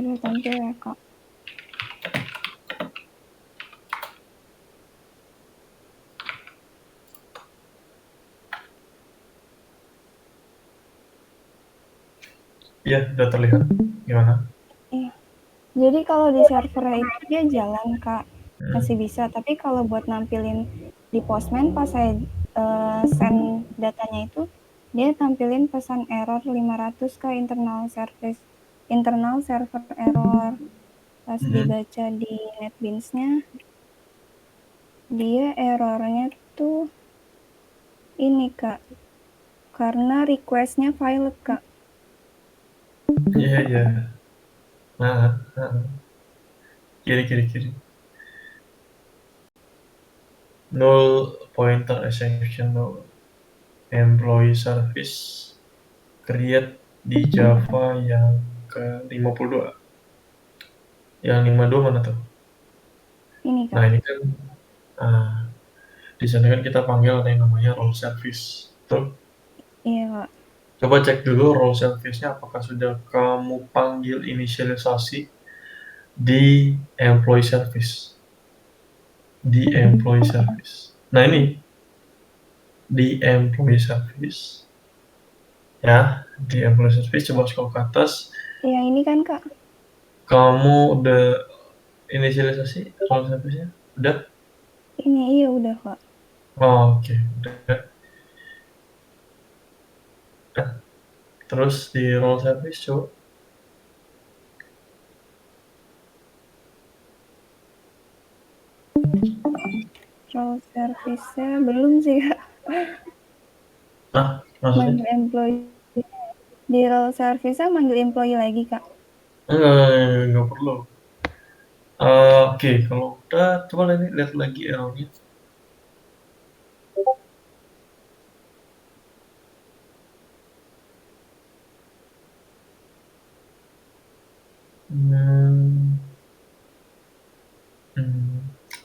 Sudah tampil ya, Kak? Iya, udah terlihat. Gimana? Iya. Jadi kalau di servernya itu dia jalan, Kak, masih bisa. Tapi kalau buat nampilin di Postman pas saya send datanya itu, dia tampilin pesan error 500 ke internal server error. Pas dibaca di NetBeans-nya, dia errornya tuh ini, Kak, karena request-nya valid, Kak. Iya, iya. Nah. Kiri. Null pointer exception employee service create di Java yang ke-52. Yang 52 mana tuh? Ini, Nah, Kak. ini kan di sana kan kita panggil ada yang namanya role service. Tuh, Iya, Kak. coba cek dulu role service-nya apakah sudah kamu panggil inisialisasi di employee service. Di employee service. Nah, ini di employee service. Ya, di employee service coba scroll ke atas. Iya, ini kan, Kak. Kamu udah inisialisasi role service-nya? Udah? Ini, iya udah, Kak. Oh, oke. Udah. Terus di role service coba. Role service-nya belum sih, Kak. Nah, maksudnya? Manggil employee. Di role service-nya manggil employee lagi, Kak. Nggak perlu. Oke, kalau udah, coba lihat lagi errornya. Hmm,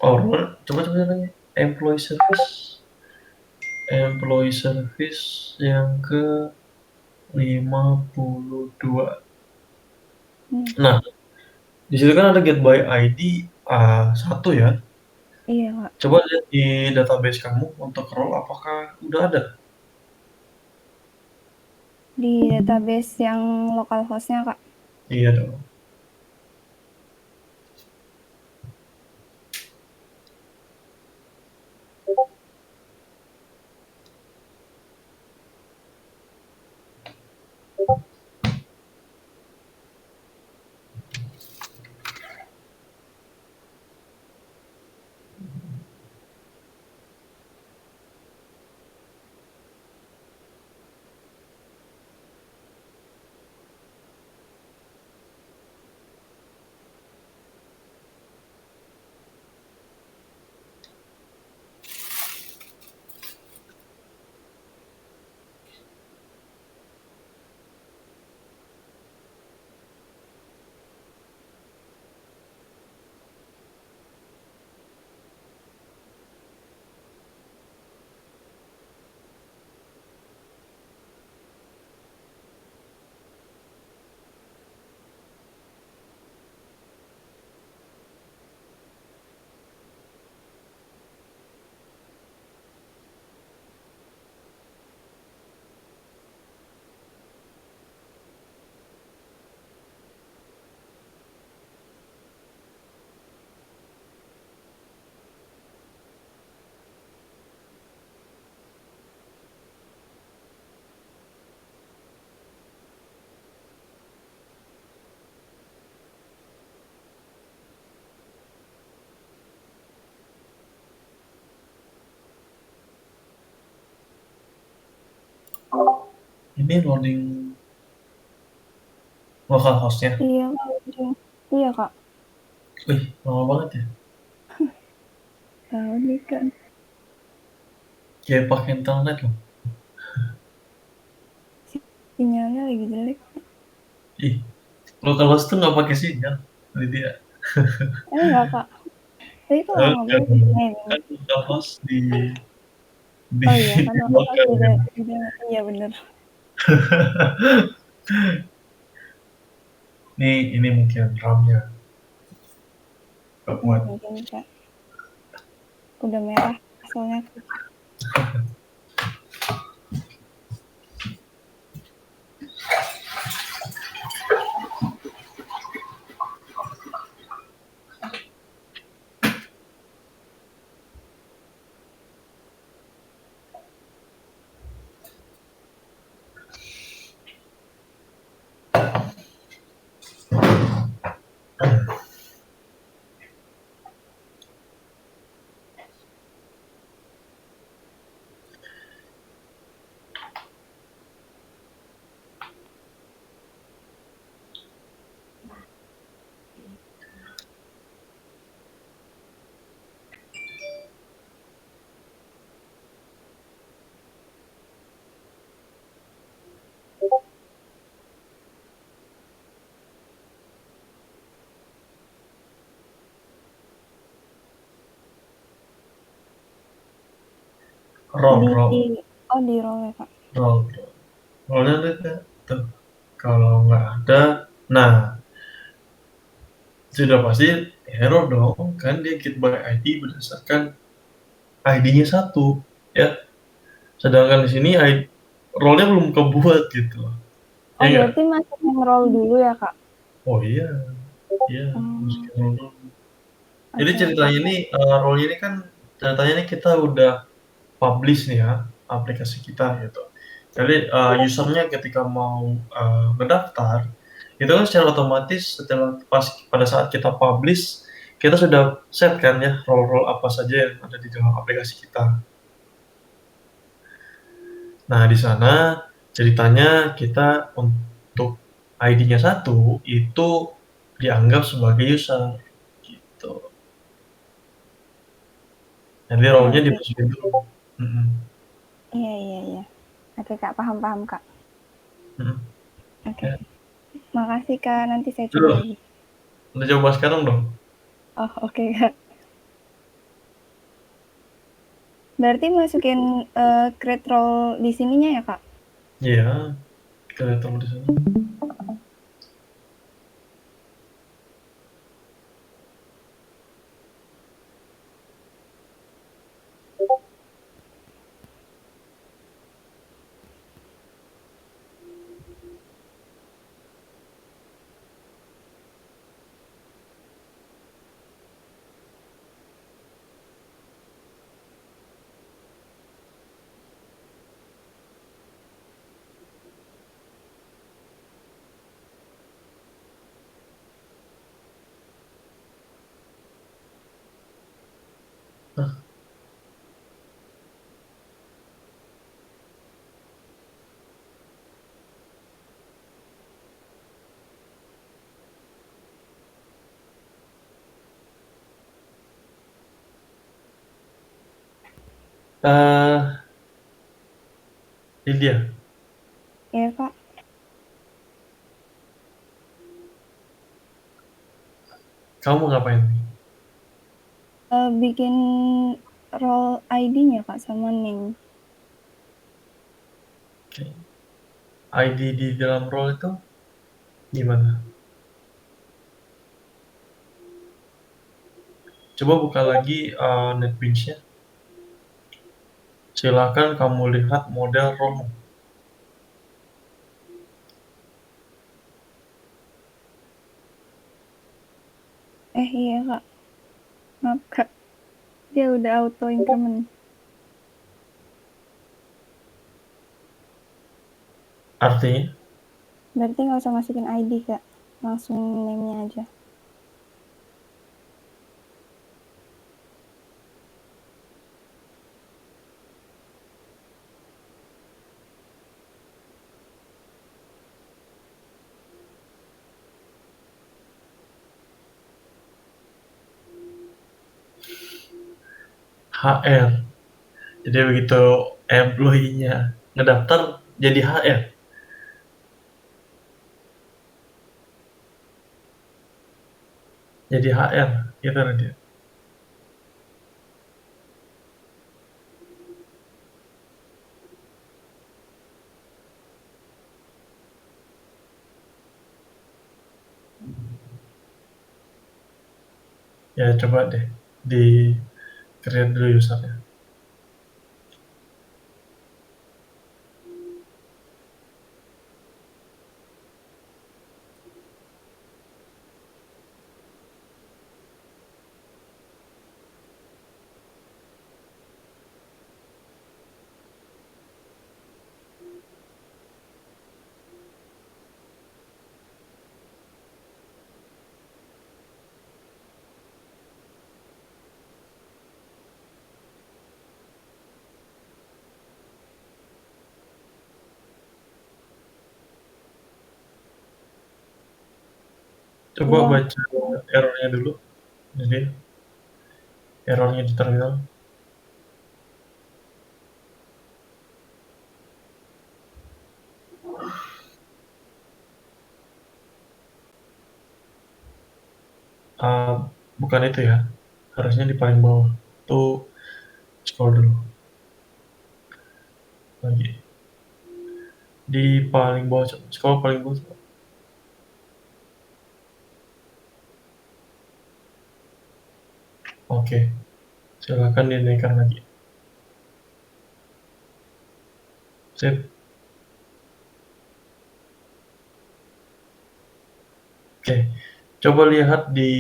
Oh, coba lagi. Employee service. Employee service yang ke-52. Nah, di situ kan ada get by ID satu ya. Iya, Kak. Coba lihat di database kamu untuk role apakah udah ada. Di database yang localhost-nya, Kak. Iya dong. Ini loading localhost-nya. Iya, Kak. Iya, Kak. Wih, lama banget ya. Tahu nih, kan. Kayak pakai internet loh. Sinyalnya lagi jelek. Ih, localhost tuh nggak pakai sinyal. Lydia. Enggak, Kak. Tapi kalau Kan, ngobrol gini. kan localhost di Oh iya, kan di localhost lokal beda. kan. Iya, bener. Ini mungkin RAM-nya nggak Oh, kuat. mungkin Kak. Udah merah soalnya. Roll, Di roll, oh di roll ya Kak. roll, roll. Rollnya ada nggak? Tuh. Kalau nggak ada, nah sudah pasti error dong. Kan dia get by ID berdasarkan ID-nya satu, ya. Sedangkan di sini rollnya belum kebuat gitu loh. Ya Oh nggak? berarti masukin roll dulu ya Kak? Oh iya, iya, Oh, masukin roll dulu. Jadi oke oke ceritanya ini, Kak. roll ini kan ceritanya ini kita udah publish nih ya aplikasi kita gitu. Jadi usernya ketika mau mendaftar itu kan secara otomatis setelah pada saat kita publish kita sudah set kan ya role-role apa saja yang ada di dalam aplikasi kita. Nah di sana ceritanya kita untuk ID-nya satu itu dianggap sebagai user gitu. Jadi Oke role-nya oke. dimasukin dulu. Mm-mm. Iya iya iya. Oke Kak, paham paham Kak. Mm-mm. Oke. Ya. Makasih Kak, nanti saya coba Dulu, lagi. udah coba sekarang dong. Oh, oke Kak. Berarti masukin create role di sininya ya Kak? Iya, kelihatan di sana. Hah, eh Lydia, Iya Kak. kamu ngapain nih? Bikin role ID-nya Kak sama name. Oke. ID di dalam role itu gimana? Coba buka lagi NetBeans-nya. Silakan kamu lihat model role. Iya Kak. Maaf Kak. Dia udah auto increment. Artinya, Berarti nggak usah masukin ID Kak. Langsung name-nya aja. HR. Jadi begitu employee-nya ngedaftar jadi HR, jadi HR, gitu dia. Ya coba deh di create dulu usernya. Coba Iya, baca errornya dulu. Jadi errornya di terminal. Ah, bukan itu ya. Harusnya di paling bawah. Tuh scroll dulu lagi. Di paling bawah, coba. Scroll paling bawah. Coba. Oke, silakan dinaikkan lagi. Sip. Oke, coba lihat di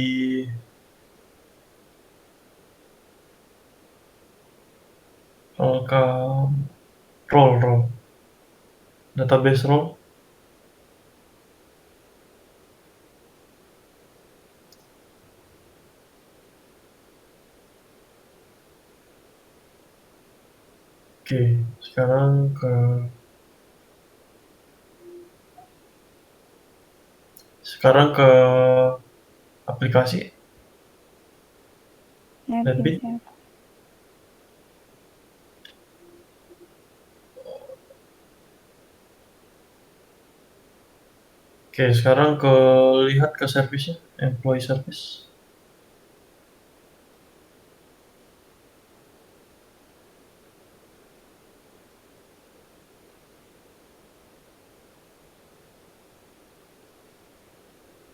welcome role, database role. Oke, sekarang ke aplikasi. Netflix Lebih. ya. Oke, sekarang lihat ke service-nya, employee service.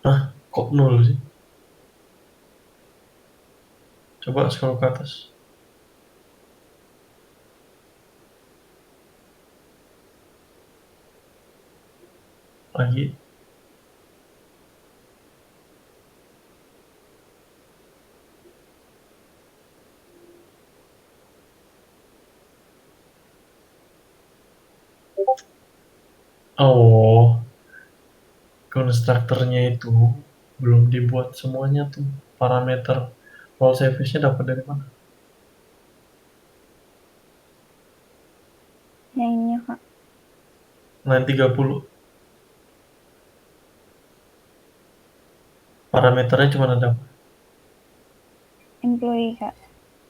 Nah, kok nol sih? Coba scroll ke atas lagi. Oh, konstruktornya itu belum dibuat semuanya tuh. Parameter role service-nya dapat dari mana? Yang ini Kak, Line 30. Parameternya cuma ada apa? employee Kak,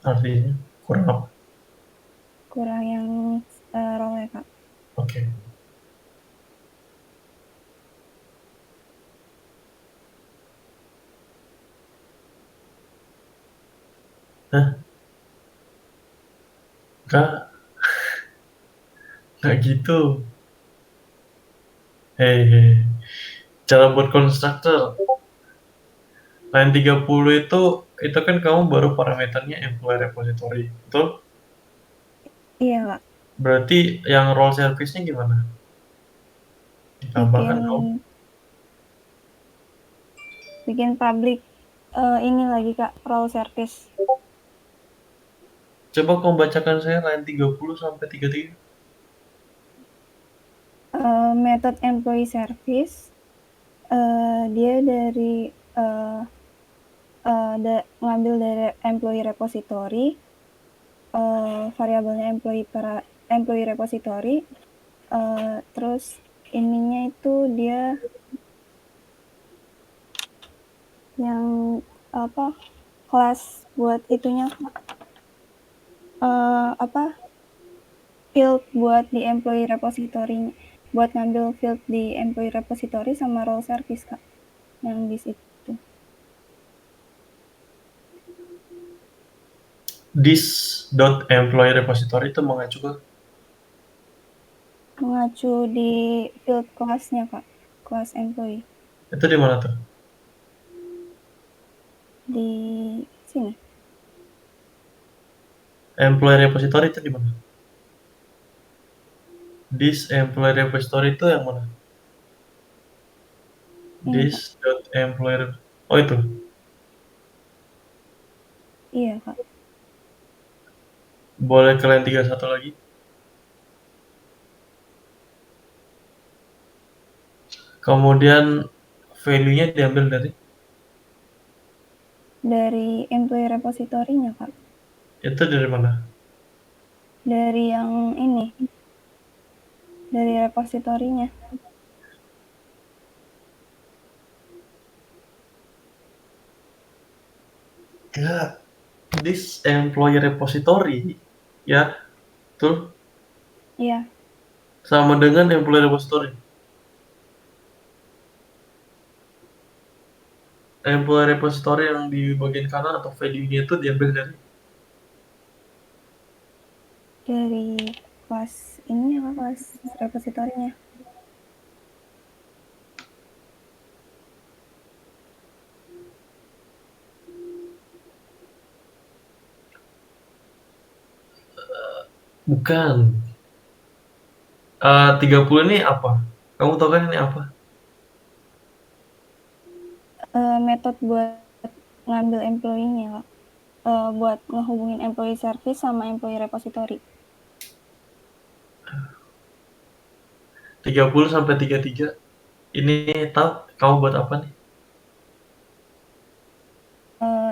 Artinya kurang apa? kurang yang role ya Kak. Oke. Hah? Nggak gitu. Hei, cara buat konstruktor. Line 30 itu kan kamu baru parameternya employee repository. Betul? Iya Kak, Berarti yang role service-nya gimana? bikin Ditambahkan dong. bikin public ini lagi Kak, role service. Coba kamu bacakan saya line 30 sampai 33. Method employee service, dia dari ngambil dari employee repository, variabelnya employee repository, terus ininya itu dia yang apa, kelas buat itunya, apa, field buat di employee repository, buat ngambil field di employee repository sama role service Kak, yang di situ. This dot employee repository itu mengacu ke Mengacu di field kelasnya Kak, kelas employee. itu di mana tuh? di sini. Employee repository itu di mana? This employee repository itu yang mana? Ini Kak. This dot employee. Oh itu. Iya Kak. Boleh kalian 31 lagi? Kemudian value-nya diambil dari Dari employee repository-nya Kak. itu dari mana? Dari yang ini. Dari repositorinya. Ya, this employee repository ya, tuh Iya. sama dengan employee repository. Employee repository yang di bagian kanan atau value-nya itu diambil dari Dari kelas ini ya Kak, kelas repositorinya. bukan. 30 ini apa? Kamu tahu kan ini apa? Metode buat ngambil employee-nya Kak. Buat ngehubungin employee service sama employee repository. 30 sampai 33 ini tahu kamu buat apa nih?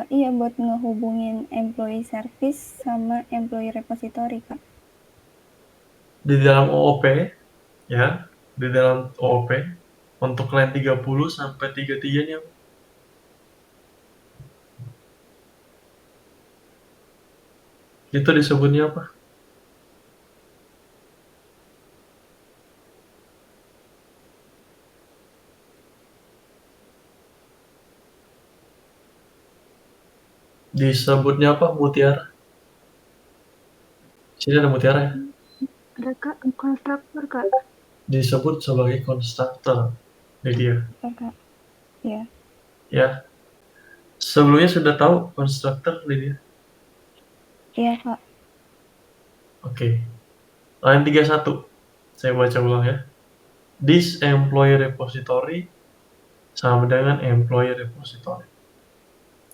Iya buat ngehubungin employee service sama employee repository Kak. Di dalam OOP ya, di dalam OOP untuk line 30 sampai 33 ini apa? Itu disebutnya apa? Disebutnya apa? Mutiara. Sini ada mutiara ya. Ada Kak, konstruktor Kak. Disebut sebagai konstruktor. Ini dia. Kak. Iya. Ya. Sebelumnya sudah tahu konstruktor Lydia? Iya Kak. Oke. Line 31. Saya baca ulang ya. This employee repository sama dengan employee repository.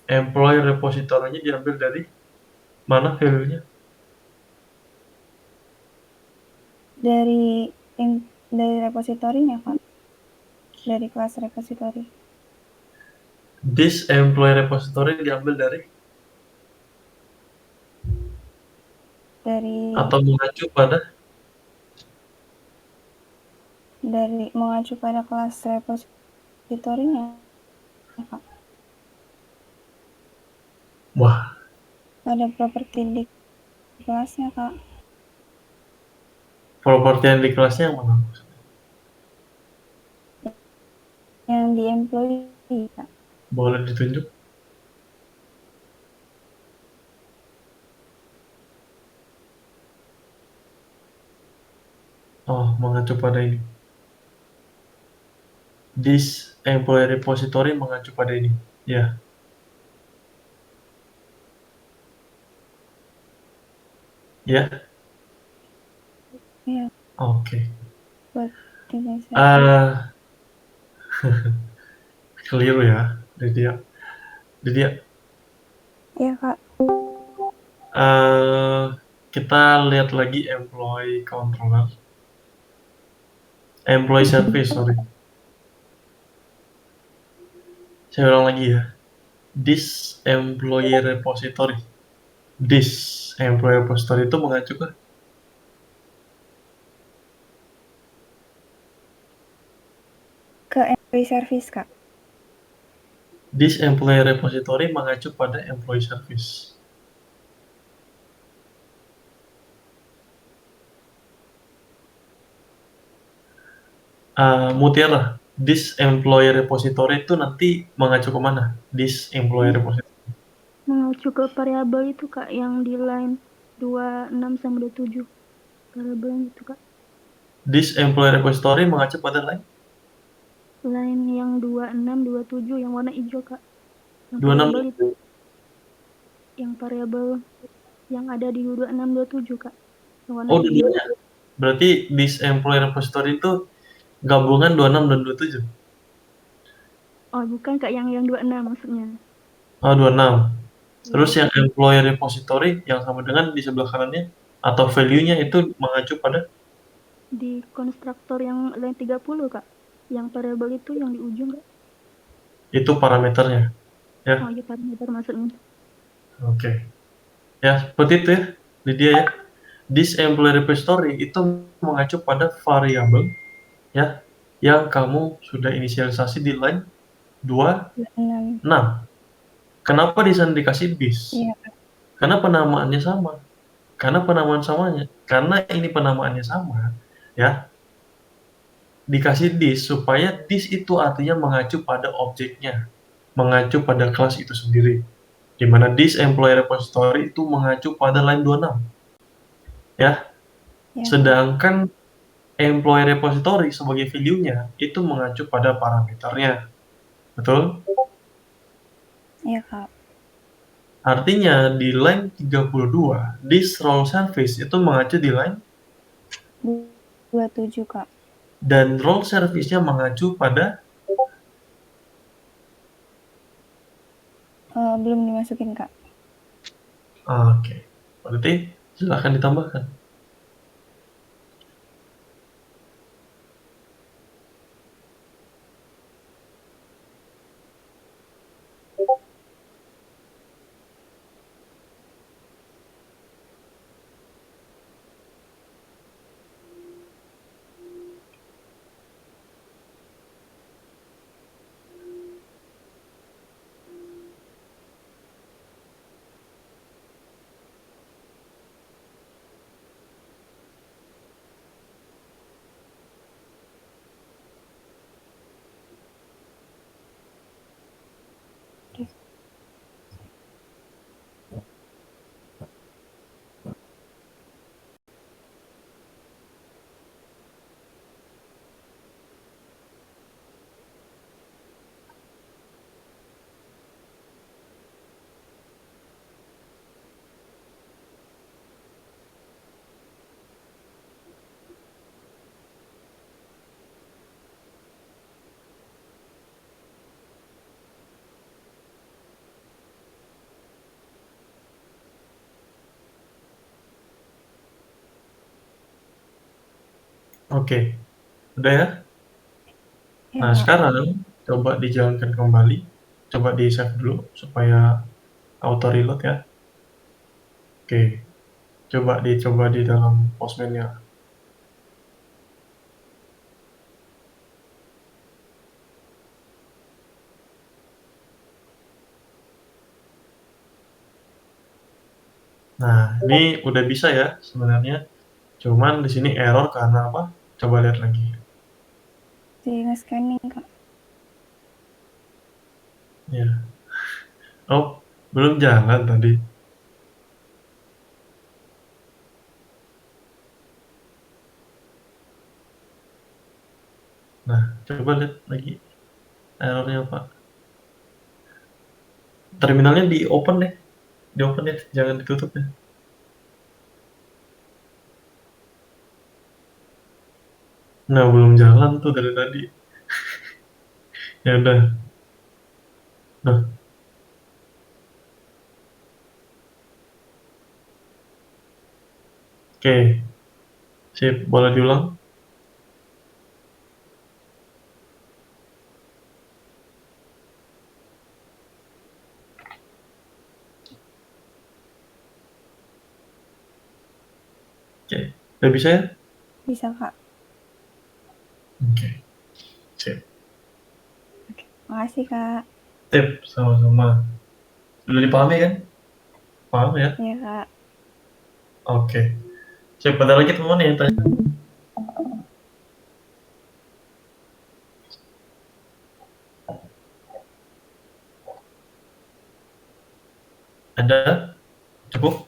Employee repository-nya diambil dari mana value-nya? Dari repositorinya Kak. Dari kelas repository. This employee repository diambil dari atau mengacu pada mengacu pada kelas repositorinya Kak. wah, Ada properti di kelasnya Kak. properti yang di kelasnya yang mana? Yang di employee Kak. Boleh ditunjuk? Oh, mengacu pada ini. This employee repository mengacu pada ini. Ya. Ya. Iya. Oke. Buat tiga Keliru ya, Lydia. Lydia, Iya Kak. kita lihat lagi employee controller. Employee service, sorry. Saya ulang lagi ya. This employee repository. This employee repository itu mengacu ke Employee service Kak. this employee repository mengacu pada employee service. Mutiara, this employee repository itu nanti mengacu ke mana? This employee repository. Mengacu ke variabel itu Kak, yang di line 26 sampai 27. Variabel itu Kak. This employee repository mengacu pada line? Line yang 26, 27 yang warna hijau Kak. Yang 26 variabel itu yang variabel yang ada di 26, 27, Kak. Yang warna Oh, hijau. dua-duanya. Berarti this employee repository itu gabungan 26 dan 27. Oh, bukan, Kak, yang 26 maksudnya. Oh, 26. Terus Iya. yang employee repository yang sama dengan di sebelah kanannya atau value-nya itu mengacu pada Di konstruktor yang line 30, Kak. Yang variabel itu yang di ujung, Kak. itu parameternya. Ya. Oh, iya, parameter maksudnya. Oke. Ya, seperti itu ya. Lydia ya. This employee repository itu mengacu pada variabel ya yang kamu sudah inisialisasi di line 26. 26. Kenapa di sana dikasih this? Iya, Kak. Karena penamaannya sama. Karena ini penamaannya sama, ya. Dikasih this supaya this itu artinya mengacu pada objeknya, mengacu pada kelas itu sendiri. Di mana this employee repository itu mengacu pada line 26. Ya. Iya, Kak. Sedangkan employee repository sebagai value-nya itu mengacu pada parameternya. Betul? Iya, Kak. Artinya di line 32, this role service itu mengacu di line 27, Kak. dan role service-nya mengacu pada Belum dimasukin, Kak. oke. Berarti silahkan ditambahkan. Oke. Udah ya? Iya, Nah, Kak. sekarang coba dijalankan kembali. Coba di-save dulu supaya auto reload ya. Oke. Coba di dalam Postman-nya. Nah, ini udah bisa ya sebenarnya. Cuman di sini error karena apa? Coba lihat lagi. Di nge-scanning, Kak. Ya. Oh, belum jalan tadi. Nah, coba lihat lagi errornya apa. Terminalnya di open deh. Di open ya, jangan ditutup ya. Nah, belum jalan tuh dari tadi. Ya udah. Nah, oke. Sip, boleh diulang? Oke. Udah bisa ya? Bisa, Kak. Oke. Sip. Oke. Makasih, Kak. Sip, sama-sama. Udah dipahami kan? Paham ya? Iya, Kak. Oke. Sip, ada lagi teman yang tanya? Ada? Cukup?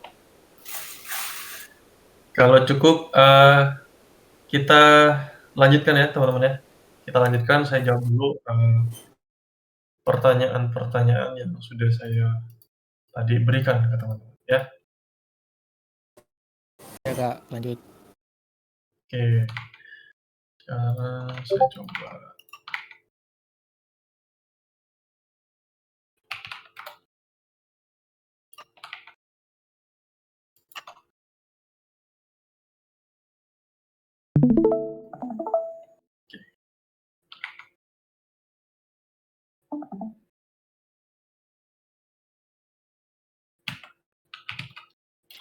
Kalau cukup, kita lanjutkan ya teman-teman ya. Kita lanjutkan, saya jawab dulu pertanyaan-pertanyaan yang sudah saya tadi berikan ke teman-teman ya. Ya Kak, lanjut. Oke, sekarang saya coba.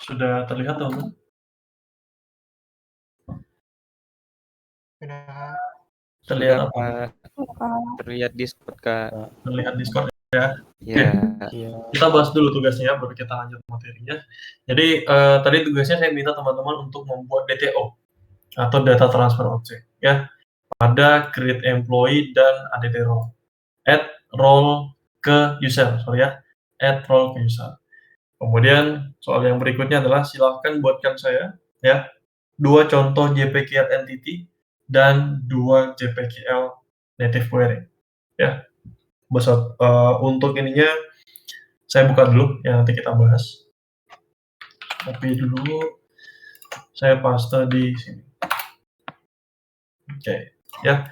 Sudah terlihat teman-teman? Terlihat Sudah apa? Kak, terlihat Discord Kak. Terlihat Discord ya. Ya. Oke. Kita bahas dulu tugasnya baru kita lanjut materinya. Jadi tadi tugasnya saya minta teman-teman untuk membuat DTO atau data transfer object ya pada create employee dan add role. Add role ke user, sorry ya. Add role ke user. Kemudian soal yang berikutnya adalah silahkan buatkan saya ya 2 contoh JPKL entity dan 2 JPKL native query ya. Untuk ininya saya buka dulu ya, nanti kita bahas. Copy dulu, saya paste di sini. Oke, ya.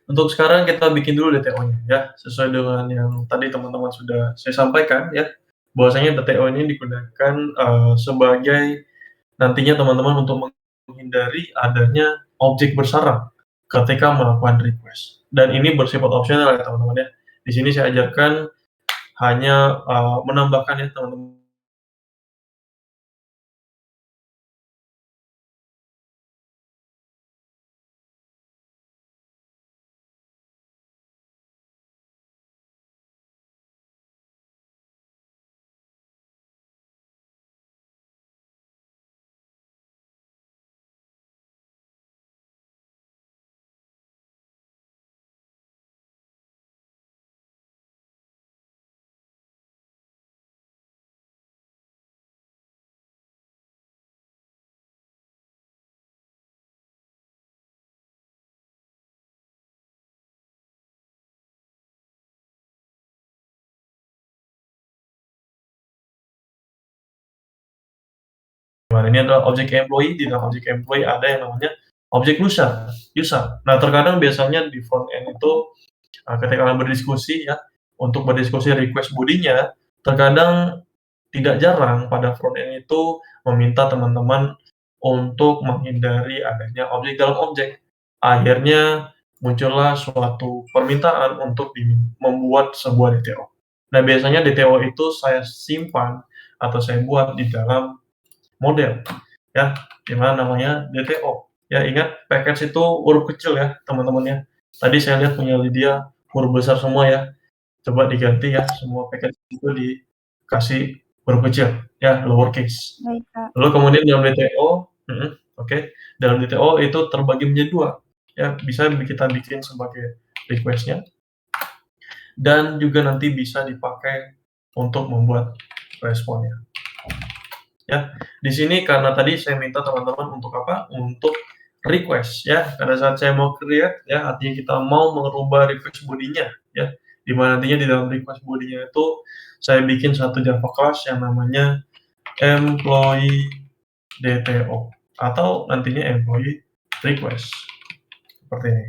Untuk sekarang kita bikin dulu DTO-nya ya, sesuai dengan yang tadi teman-teman sudah saya sampaikan ya. Bahwasanya DTO ini digunakan sebagai nantinya teman-teman untuk menghindari adanya objek bersarang ketika melakukan request. Dan ini bersifat opsional ya teman-teman ya. Di sini saya ajarkan hanya menambahkan ya teman-teman. Ini adalah objek employee, di dalam objek employee ada yang namanya objek user. Nah, terkadang biasanya di front end itu ketika kalian berdiskusi ya, untuk berdiskusi request bodinya, terkadang tidak jarang pada front end itu meminta teman-teman untuk menghindari adanya objek dalam objek. Akhirnya muncullah suatu permintaan untuk membuat sebuah DTO. Nah, biasanya DTO itu saya simpan atau saya buat di dalam model ya, dimana namanya DTO ya. Ingat package itu huruf kecil ya teman-teman ya. Tadi saya lihat punya Lydia huruf besar semua ya, coba diganti ya, semua package itu dikasih huruf kecil ya, lowercase. Baik, Kak. Lalu kemudian dalam DTO dalam DTO itu terbagi menjadi 2 ya, bisa kita bikin sebagai request-nya dan juga nanti bisa dipakai untuk membuat responnya. Ya, di sini karena tadi saya minta teman-teman untuk apa? Untuk request ya. Pada saat saya mau create ya, artinya kita mau merubah request bodinya ya. Di mana nantinya di dalam request bodinya itu saya bikin satu Java class yang namanya employee DTO atau nantinya employee request. Seperti ini.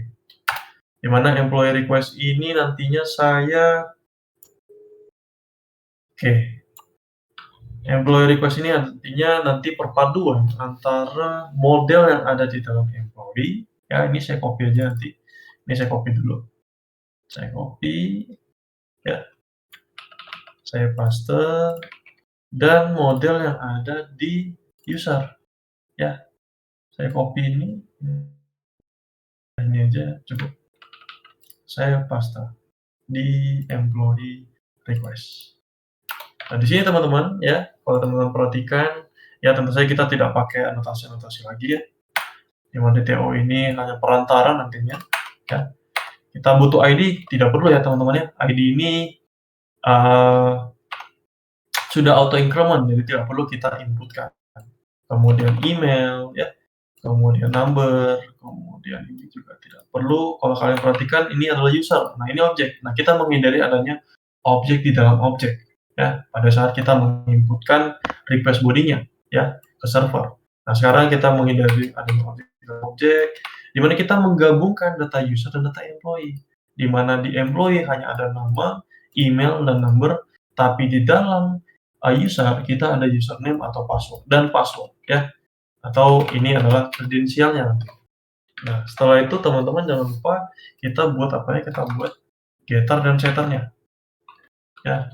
Di mana employee request ini nantinya saya employee request ini artinya nanti perpaduan antara model yang ada di dalam employee ya. Ini saya copy aja nanti. Ini saya copy dulu. Saya copy ya. Saya paste dan model yang ada di user ya. Saya copy ini aja cukup. Saya paste di employee request. Nah, di sini teman-teman ya, kalau teman-teman perhatikan ya, tentu saja kita tidak pakai anotasi-anotasi lagi ya. Di mana DTO ini hanya perantara nantinya ya. Kita butuh ID, tidak perlu ya teman-teman ya. ID ini sudah auto increment, jadi tidak perlu kita inputkan. Kemudian email ya, kemudian number, kemudian ini juga tidak perlu. Kalau kalian perhatikan ini adalah user, nah ini objek. Nah kita menghindari adanya objek di dalam objek ya pada saat kita menginputkan request bodinya ya ke server. Nah sekarang kita menghindari adanya objek di dalam objek, di mana kita menggabungkan data user dan data employee, di mana di employee hanya ada nama, email, dan number, tapi di dalam user kita ada username atau password dan password ya, atau ini adalah kredensialnya nanti. Nah setelah itu teman-teman jangan lupa kita buat apa ya, kita buat getter dan setternya ya,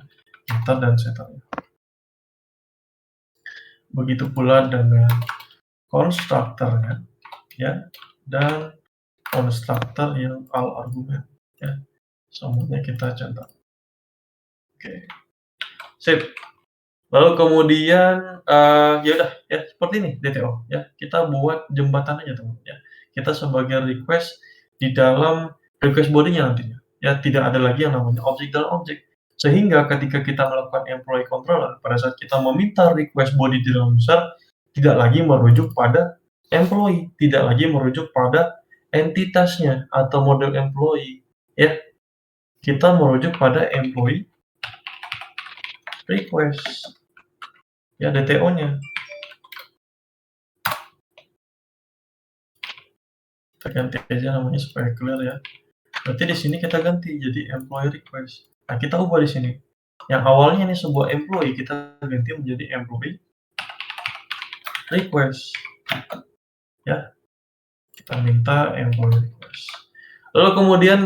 getter dan setternya. Begitu pula dengan konstruktornya ya, dan konstruktor yang all argument ya, semuanya kita centang. Oke, sip. Lalu kemudian ya udah ya seperti ini DTO ya, kita buat jembatan aja teman ya, kita sebagai request di dalam request bodinya nantinya ya, tidak ada lagi yang namanya objek dalam objek, sehingga ketika kita melakukan employee controller pada saat kita meminta request body di dalam user, tidak lagi merujuk pada employee, tidak lagi merujuk pada entitasnya atau model employee ya, kita merujuk pada employee request ya, DTO-nya. Kita ganti aja namanya supaya clear ya. Berarti di sini kita ganti jadi employee request. Nah, kita ubah di sini. Yang awalnya ini sebuah employee, kita ganti menjadi employee request. Ya. Kita minta employee request. Lalu kemudian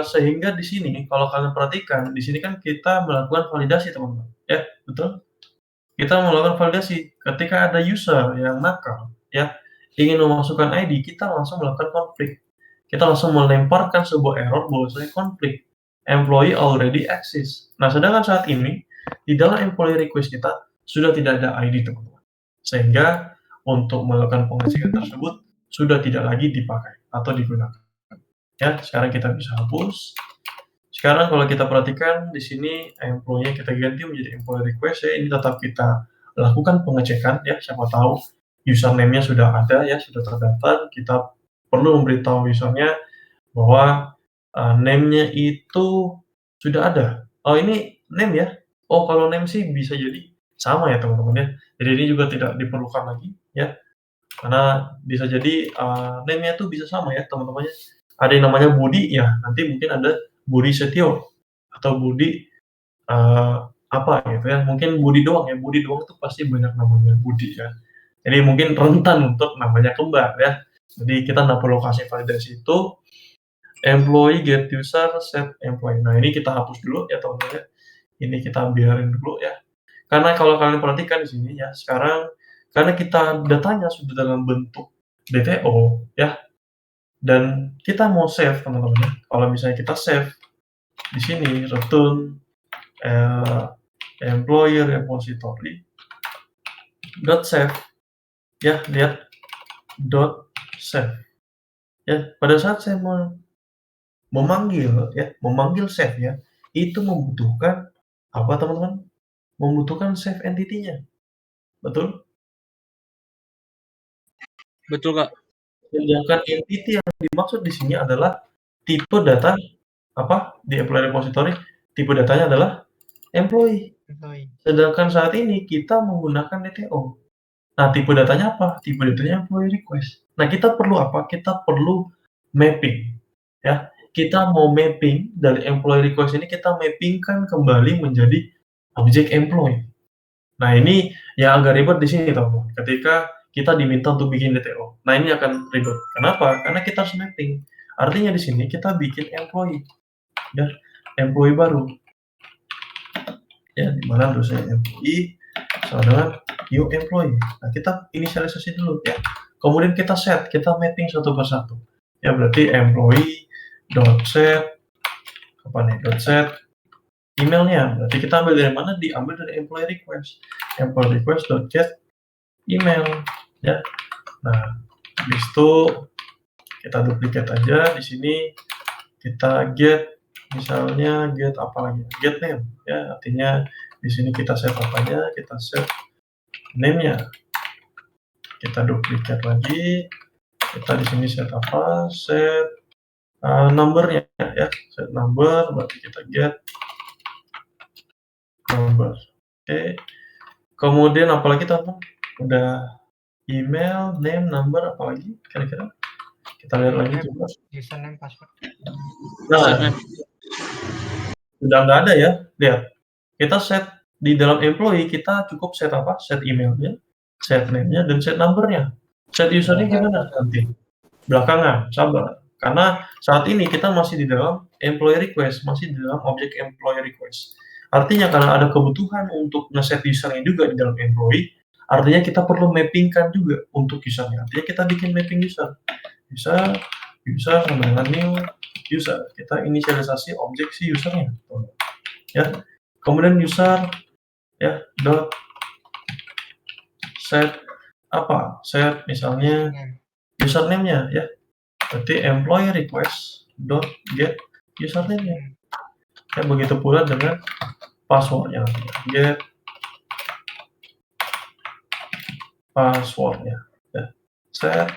sehingga di sini kalau kalian perhatikan, di sini kan kita melakukan validasi, teman-teman. Ya, betul? Kita melakukan validasi ketika ada user yang nakal ya, ingin memasukkan ID, kita langsung melakukan konflik. Kita langsung melemparkan sebuah error bahwasanya konflik employee already exists. Nah, sedangkan saat ini di dalam employee request kita sudah tidak ada ID, teman-teman. Sehingga untuk melakukan pengecekan tersebut sudah tidak lagi dipakai atau digunakan. Ya, sekarang kita bisa hapus. Sekarang kalau kita perhatikan di sini employee kita ganti menjadi employee request ya, ini tetap kita lakukan pengecekan ya, siapa tahu username-nya sudah ada ya, sudah terdaftar, kita perlu memberitahu usernya bahwa name-nya itu sudah ada. Oh ini name ya, oh kalau name sih bisa jadi sama ya teman-teman ya, jadi ini juga tidak diperlukan lagi ya, karena bisa jadi name-nya tuh bisa sama ya teman-temannya, ada yang namanya Budi ya, nanti mungkin ada Budi Setio atau Budi apa gitu ya, mungkin Budi doang ya, Budi doang itu pasti banyak namanya Budi ya, jadi mungkin rentan untuk namanya kembar ya. Jadi kita nggak perlu kasih validasi itu employee get user set employee. Nah ini kita hapus dulu ya teman-teman ya, ini kita biarin dulu ya, karena kalau kalian perhatikan di sini ya, sekarang karena kita datanya sudah dalam bentuk DTO ya, dan kita mau save teman-teman. Kalau misalnya kita save di sini return employee repository dot save ya, lihat dot save ya, pada saat saya mau memanggil ya, memanggil save ya, itu membutuhkan apa teman-teman? Membutuhkan save entity-nya, betul? Betul, Kak. Sedangkan entity yang dimaksud di sini adalah tipe data apa di employee repository, tipe datanya adalah employee. Sedangkan saat ini kita menggunakan DTO. Nah, tipe datanya apa? Tipe datanya employee request. Nah, kita perlu apa? Kita perlu mapping ya. Kita mau mapping dari employee request ini, kita mappingkan kembali menjadi objek employee. Nah, ini yang agak ribet di sini teman-teman. Ketika kita diminta untuk bikin DTO. Nah, ini akan ribet. Kenapa? Karena kita harus mapping. Artinya di sini kita bikin employee. Ya, employee baru. Ya, di mana dosennya employee sama dengan new employee. Nah, kita inisialisasi dulu ya. Kemudian kita set, kita mapping satu persatu. Ya, berarti employee dot set apa nih? Dot set emailnya. Berarti kita ambil dari mana? Diambil dari employee request. Employee request dot get email ya. Nah, habis itu kita duplikat aja di sini, kita get misalnya get apa lagi? Get name ya, artinya di sini kita set apanya? Kita set name-nya. Kita duplikat lagi, Kita di sini set apa? Set number-nya ya. Set number, berarti kita get number. Oke. Kemudian apalagi teman-teman? Udah email, name, number, apalagi kira-kira? Kita lihat lagi coba. Username, password. Nah, udah nggak ada ya. Lihat, kita set di dalam employee, kita cukup set apa? Set emailnya, set name-nya, dan set number-nya. Set user-nya gimana nanti? Belakangan, sabar. Karena saat ini kita masih di dalam employee request, masih di dalam objek employee request. Artinya karena ada kebutuhan untuk nge-set usernya juga di dalam employee, artinya kita perlu mappingkan juga untuk usernya. Artinya kita bikin mapping user. User sama dengan new user. Kita inisialisasi objek si usernya. Ya. Kemudian user ya dot set apa? Set misalnya username-nya ya. Berarti employee request dot get username-nya. Ya, begitu pula dengan password-nya. Get password-nya. Ya. Set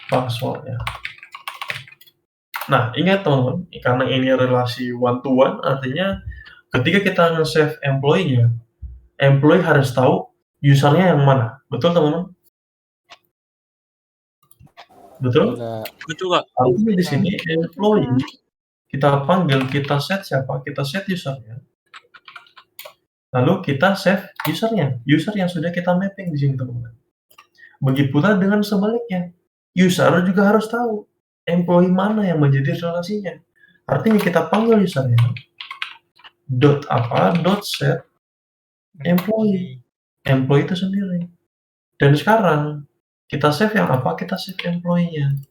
password-nya. Nah, ingat teman-teman, karena ini relasi one to one, artinya ketika kita nge-save employee-nya, employee harus tahu usernya yang mana. Betul teman-teman? Betul? Betul, Kak. Artinya di sini employee kita panggil, kita set siapa? Kita set usernya. Lalu kita save usernya, user yang sudah kita mapping di sini teman-teman. Begitu pula dengan sebaliknya, user juga harus tahu employee mana yang menjadi relasinya. Artinya kita panggil usernya dot apa? Dot set employee itu sendiri. Dan sekarang kita save yang apa? Kita save employee-nya.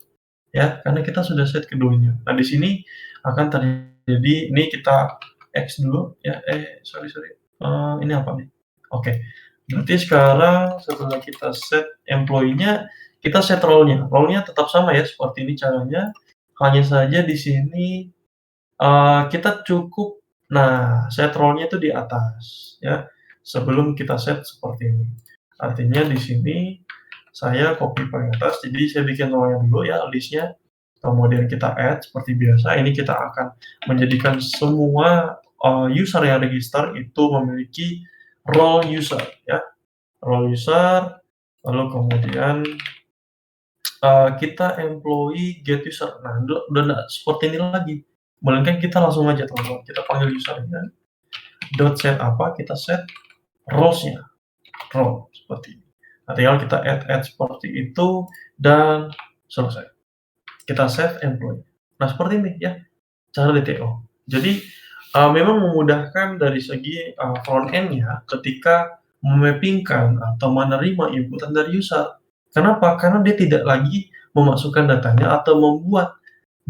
Ya, karena kita sudah set keduanya. Nah, di sini akan terjadi, ini kita X dulu ya. Sorry. Ini apa nih? Oke. Berarti sekarang setelah kita set employee-nya, kita set role-nya. Role-nya tetap sama ya, seperti ini caranya. Hanya saja di sini kita cukup set role-nya itu di atas ya. Sebelum kita set seperti ini. Artinya di sini saya copy paling atas, jadi saya bikin role-nya dulu ya, list-nya. Kemudian kita add seperti biasa. Ini kita akan menjadikan semua user yang register itu memiliki role user ya. Role user, lalu kemudian kita employee get user. Nah, udah enggak seperti ini lagi. Melainkan kita langsung aja teman-teman, kita panggil usernya. Dot set apa? Kita set roles-nya. Role seperti ini. Nah, tinggal kita add seperti itu dan selesai. Kita save employee. Nah, seperti ini ya cara DTO. Jadi memang memudahkan dari segi front end-nya ketika memappingkan atau menerima inputan dari user. Kenapa? Karena dia tidak lagi memasukkan datanya atau membuat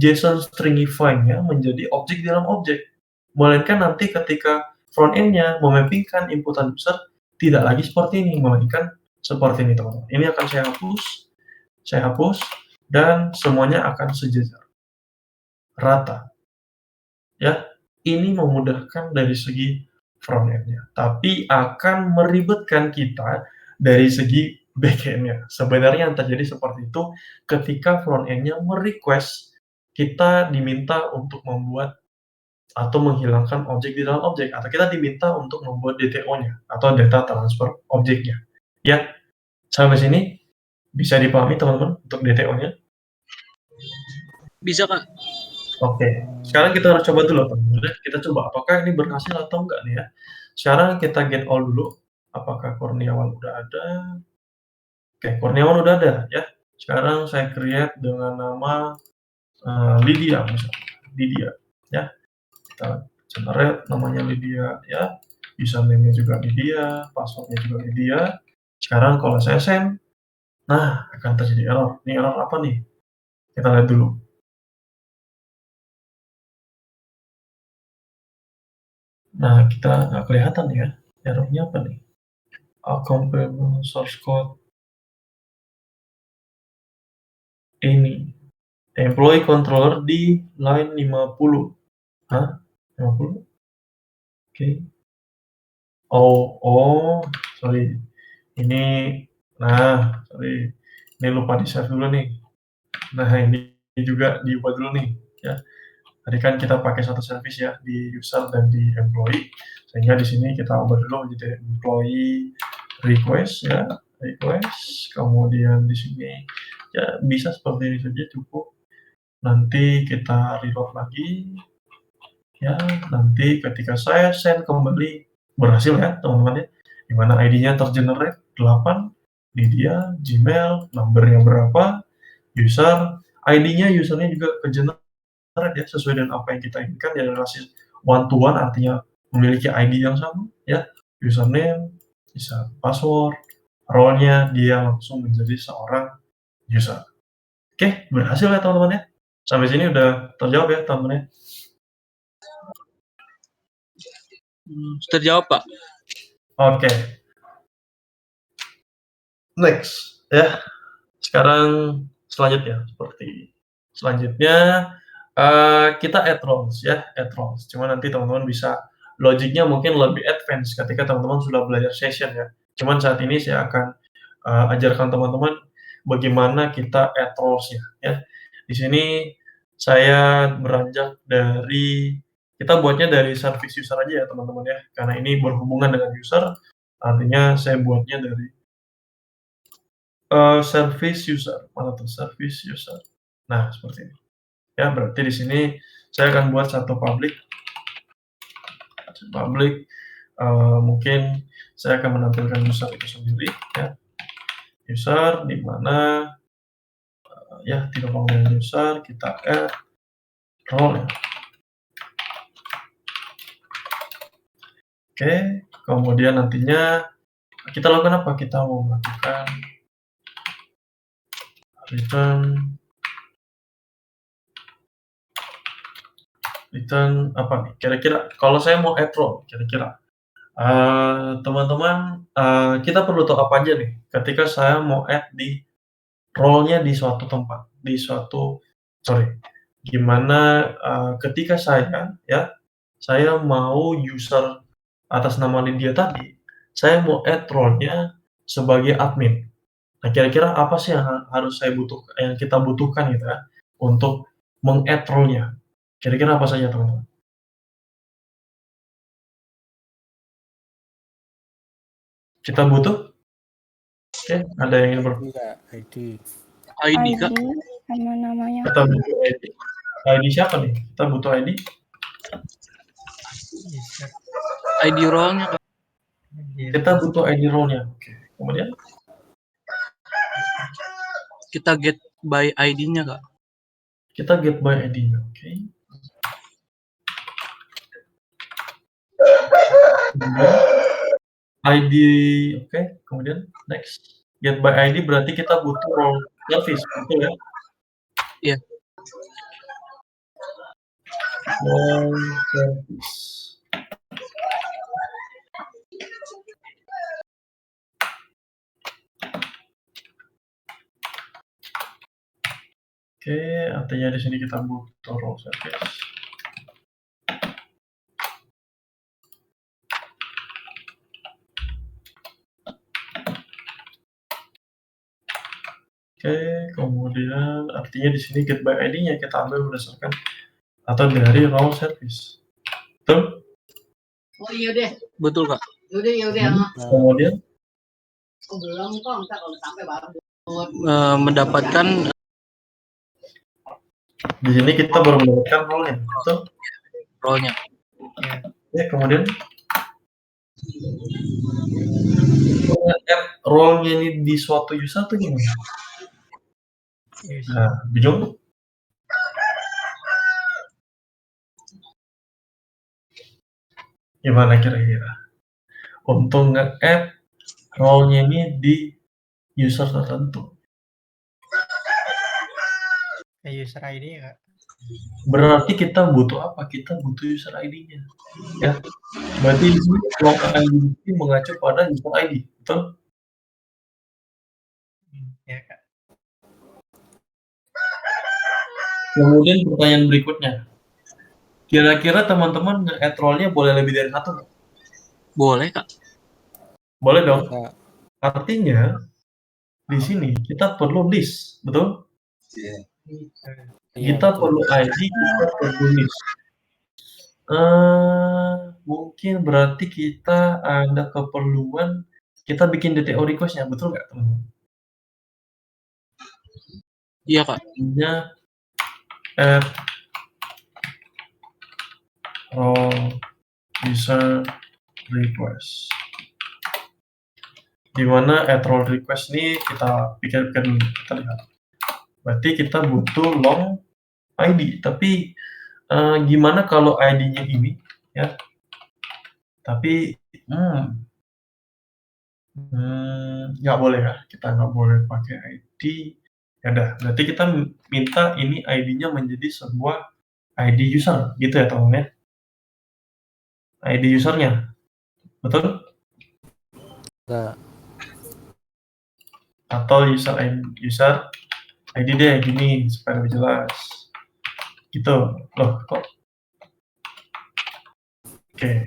JSON stringify-nya menjadi objek dalam objek. Melainkan nanti ketika front end-nya memappingkan inputan user tidak lagi seperti ini, melainkan seperti ini teman-teman. Ini akan saya hapus dan semuanya akan sejajar, rata. Ya, ini memudahkan dari segi front end-nya, tapi akan meribetkan kita dari segi back end-nya. Sebenarnya yang terjadi seperti itu ketika front end-nya merequest kita diminta untuk membuat atau menghilangkan objek di dalam objek, atau kita diminta untuk membuat DTO-nya atau data transfer objeknya. Ya, sampai sini bisa dipahami teman-teman untuk DTO-nya? Bisa, Kak. Oke, sekarang kita harus coba dulu teman-teman. Kita coba apakah ini berhasil atau enggak nih ya. Sekarang kita get all dulu. Apakah Kurniawan udah ada? Oke, Kurniawan udah ada ya. Sekarang saya create dengan nama Lydia misalnya. Lydia ya. Kita generate namanya Lydia ya. Username-nya juga Lydia, password-nya juga Lydia. Sekarang kalau saya send, nah akan terjadi error. Ini error apa nih? Kita lihat dulu. Nah, kita nggak kelihatan ya, error-nya apa nih? Comparable source code. Ini, employee controller di line 50. Hah? 50? Oke. Oh, sorry. Ini, sorry. Ini lupa di-save dulu nih. Nah, ini juga diubah dulu nih, ya. Tadi kan kita pakai satu service ya, di user dan di employee, sehingga di sini kita ubah dulu menjadi employee request ya, request, kemudian di sini ya bisa seperti ini saja cukup. Nanti kita reload lagi, ya, nanti ketika saya send kembali, berhasil ya teman-teman ya, dimana ID-nya tergenerate 8, ini dia, Gmail, numbernya berapa, user, ID-nya usernya juga ke-generate ya, sesuai dengan apa yang kita inginkan, ya relasi one to one, artinya memiliki ID yang sama ya, username, bisa password, role-nya dia langsung menjadi seorang user. Oke, berhasil ya teman-teman ya. Sampai sini udah terjawab ya teman-teman ya. Terjawab, Pak. Oke. Next ya. Sekarang selanjutnya kita add roles ya, add roles. Cuma nanti teman-teman bisa logiknya mungkin lebih advance ketika teman-teman sudah belajar session ya. Cuman saat ini saya akan ajarkan teman-teman bagaimana kita add roles-nya ya. Di sini saya beranjak dari kita buatnya dari service user aja ya teman-teman ya. Karena ini berhubungan dengan user, artinya saya buatnya dari service user. Mana tuh service user? Nah, seperti ini. Ya, berarti di sini saya akan buat satu public, mungkin saya akan menampilkan user itu sendiri ya. User di mana ya tidak dengan user, kita add role ya. Oke, kemudian nantinya kita lakukan apa? Kita mau melakukan return apa nih? Kira-kira kalau saya mau add role, kira-kira teman-teman, kita perlu tahu apa aja nih ketika saya mau add di role-nya di suatu tempat, gimana ketika saya mau user atas nama Lydia tadi, saya mau add role-nya sebagai admin. Nah, kira-kira apa sih yang kita butuhkan gitu ya, untuk meng-add role-nya? Kira-kira apa saja, teman-teman? Kita butuh? Oke, ada yang ingin Enggak, ID. ID Kak. sama namanya. Kita butuh ID. ID siapa nih? Kita butuh ID. ID role-nya, Kak. Kita butuh ID role-nya. Oke. Kemudian Kita get by ID-nya, Kak. kita get by ID-nya. Oke. Kemudian ID, oke. Kemudian next. Get by ID berarti kita butuh role service, betul ya? Iya. Role service. Oke, artinya di sini kita butuh role service. Oke, kemudian artinya di sini get by ID-nya kita ambil berdasarkan atau dari role service. Betul? Oh iya deh. Betul, Kak. Yaudah. Kemudian Belum kok, ntar kalau sampai baru. Mendapatkan di sini kita baru mendapatkan role-nya, betul? role-nya. Ya, kemudian add role-nya ini di suatu user tuh gimana? Nah, bingung? Gimana kira-kira? Untuk nge-add role-nya ini di user tertentu. User ID ya, Kak? Berarti kita butuh apa? Kita butuh user ID-nya. Ya. Berarti di sini log ID mengacu pada user ID, betul? Ya, Kak. Kemudian pertanyaan berikutnya. Kira-kira teman-teman nge-add role-nya boleh lebih dari satu nggak? Boleh, Kak. Boleh dong. Kak. Artinya di sini kita perlu list, betul? Iya, Kita betul. perlu ID, kita perlu list. Mungkin berarti kita ada keperluan kita bikin DTO request-nya, betul nggak teman-teman? Iya, Kak. Nya add role user request. Di mana add role request ini kita pikirkan dulu, kita lihat. Berarti kita butuh long ID, tapi gimana kalau ID-nya ini ya? Tapi nggak boleh ya, kita nggak boleh pakai ID. Ya udah, berarti kita minta ini ID-nya menjadi sebuah ID user, gitu ya teman-teman ya? ID usernya, betul? Enggak. Atau user ID deh gini supaya lebih jelas. Gitu, loh kok? Oke.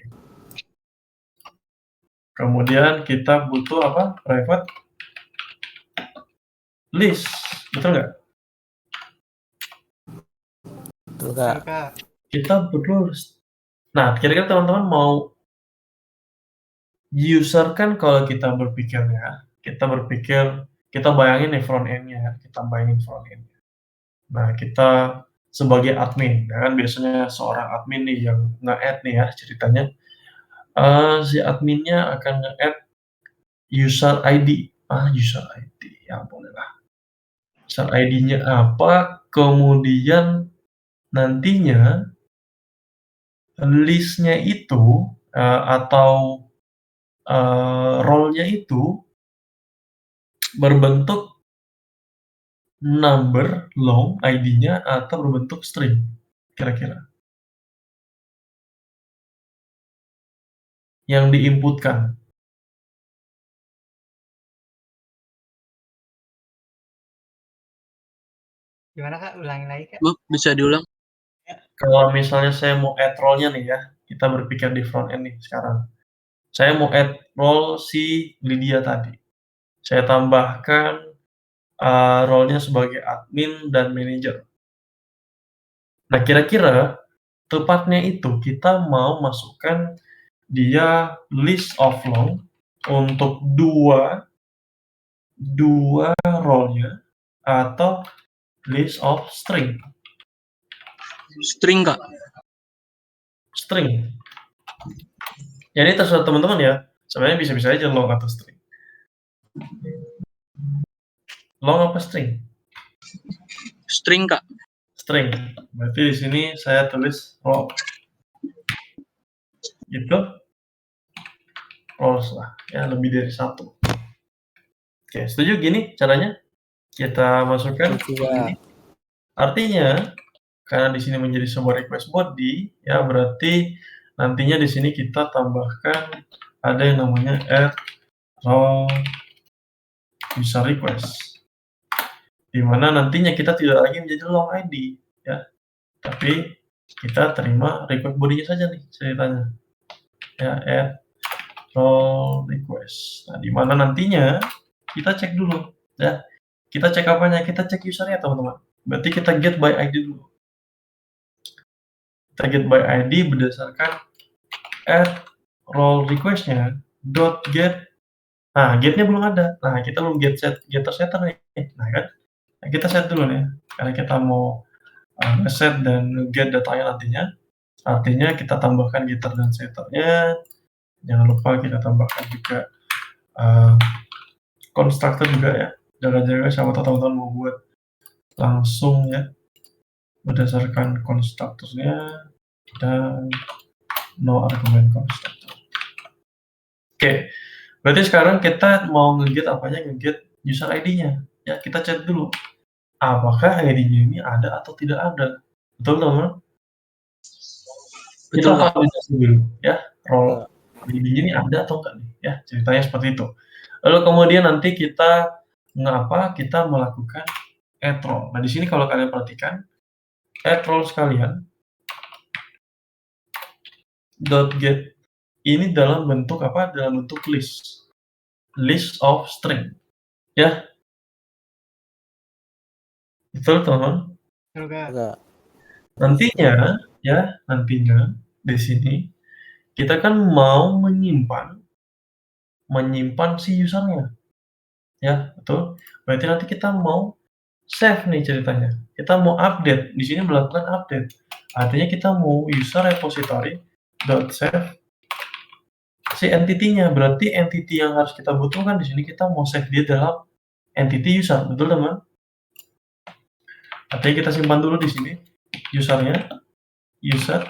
Kemudian kita butuh apa? Private list, betul nggak? Betul, Kak. Kak. Kita perlu. Nah, kira-kira teman-teman mau user kan kalau kita berpikirnya, kita bayangin nih front end-nya, kita bayangin front end. Nah, kita sebagai admin, ya kan biasanya seorang admin nih yang nge-add nih ya ceritanya, si adminnya akan nge-add user ID. User ID, ya bolehlah. User ID-nya apa, kemudian nantinya list-nya itu atau role-nya itu berbentuk number long ID-nya atau berbentuk string kira-kira yang diinputkan. Gimana Kak? Ulangi lagi Kak. Bisa diulang? Kalau misalnya saya mau add role-nya nih ya, kita berpikir di front end nih sekarang. Saya mau add role si Lydia tadi. Saya tambahkan role-nya sebagai admin dan manager. Nah, kira-kira tepatnya itu kita mau masukkan dia list of long untuk dua role-nya atau list of string. String, Kak. String. Ya ini terserah teman-teman ya. Sebenarnya bisa-bisa aja long atau string. Long apa string? String, Kak. String. Berarti di sini saya tulis role. Gitu. Roles lah. Ya lebih dari satu. Oke, setuju gini caranya? Kita masukkan ini. Artinya karena di sini menjadi sebuah request body, ya berarti nantinya di sini kita tambahkan ada yang namanya add role user request, di mana nantinya kita tidak lagi menjadi long ID, ya, tapi kita terima request body-nya saja nih ceritanya, ya add role request. Nah, di mana nantinya kita cek dulu, ya, kita cek apanya? Kita cek usernya teman-teman. Berarti kita get by ID dulu. Kita get by ID berdasarkan add role request-nya dot get. Nah, get-nya belum ada. Nah, kita belum getter setter nih. Nah, kan? Nah, kita set dulu nih. Karena kita mau nge-set dan get datanya nantinya. Artinya kita tambahkan getter dan setternya. Jangan lupa kita tambahkan juga constructor juga ya. Jaga-jaga siapa tahu teman-teman mau buat langsung ya. Berdasarkan constructornya dan no argument constructor. Oke, berarti sekarang kita mau nge-get apanya? Nge-get user ID-nya. Ya, kita cek dulu. Apakah ID-nya ini ada atau tidak ada? Betul, teman-teman? Kita Betul, Kak. validasi dulu, ya. Role ID-nya ini ada atau enggak nih? Ya, ceritanya seperti itu. Lalu kemudian nanti kita kita melakukan add role. Nah, di sini kalau kalian perhatikan, add role sekalian dot get ini dalam bentuk apa? Dalam bentuk list of string. Ya, Betul, teman-teman? Betul, Kak. Kak. Nantinya di sini kita kan mau menyimpan si usernya, ya, betul? Berarti nanti kita mau save nih ceritanya. Kita mau update, di sini melakukan update. Artinya kita mau user repository .save si entity-nya. Berarti entity yang harus kita butuhkan di sini kita mau save dia dalam entity user, betul teman? Artinya kita simpan dulu di sini usernya, user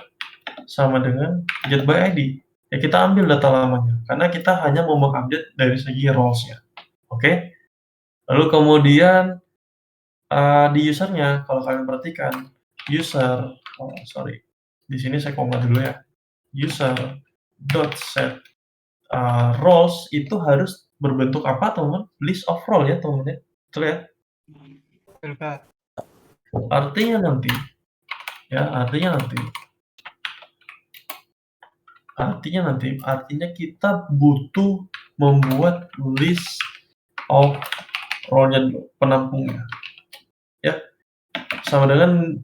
sama dengan get by ID. Ya kita ambil data lamanya, karena kita hanya mau mengupdate dari segi roles-nya. Oke? Lalu kemudian di usernya, kalau kalian perhatikan, user, di sini saya koma dulu ya, user.set roles itu harus berbentuk apa teman-teman? List of role ya teman-teman ya, betul ya? Betul, Kak. Artinya nanti kita butuh membuat list of role-nya dulu, penampungnya. Ya. Sama dengan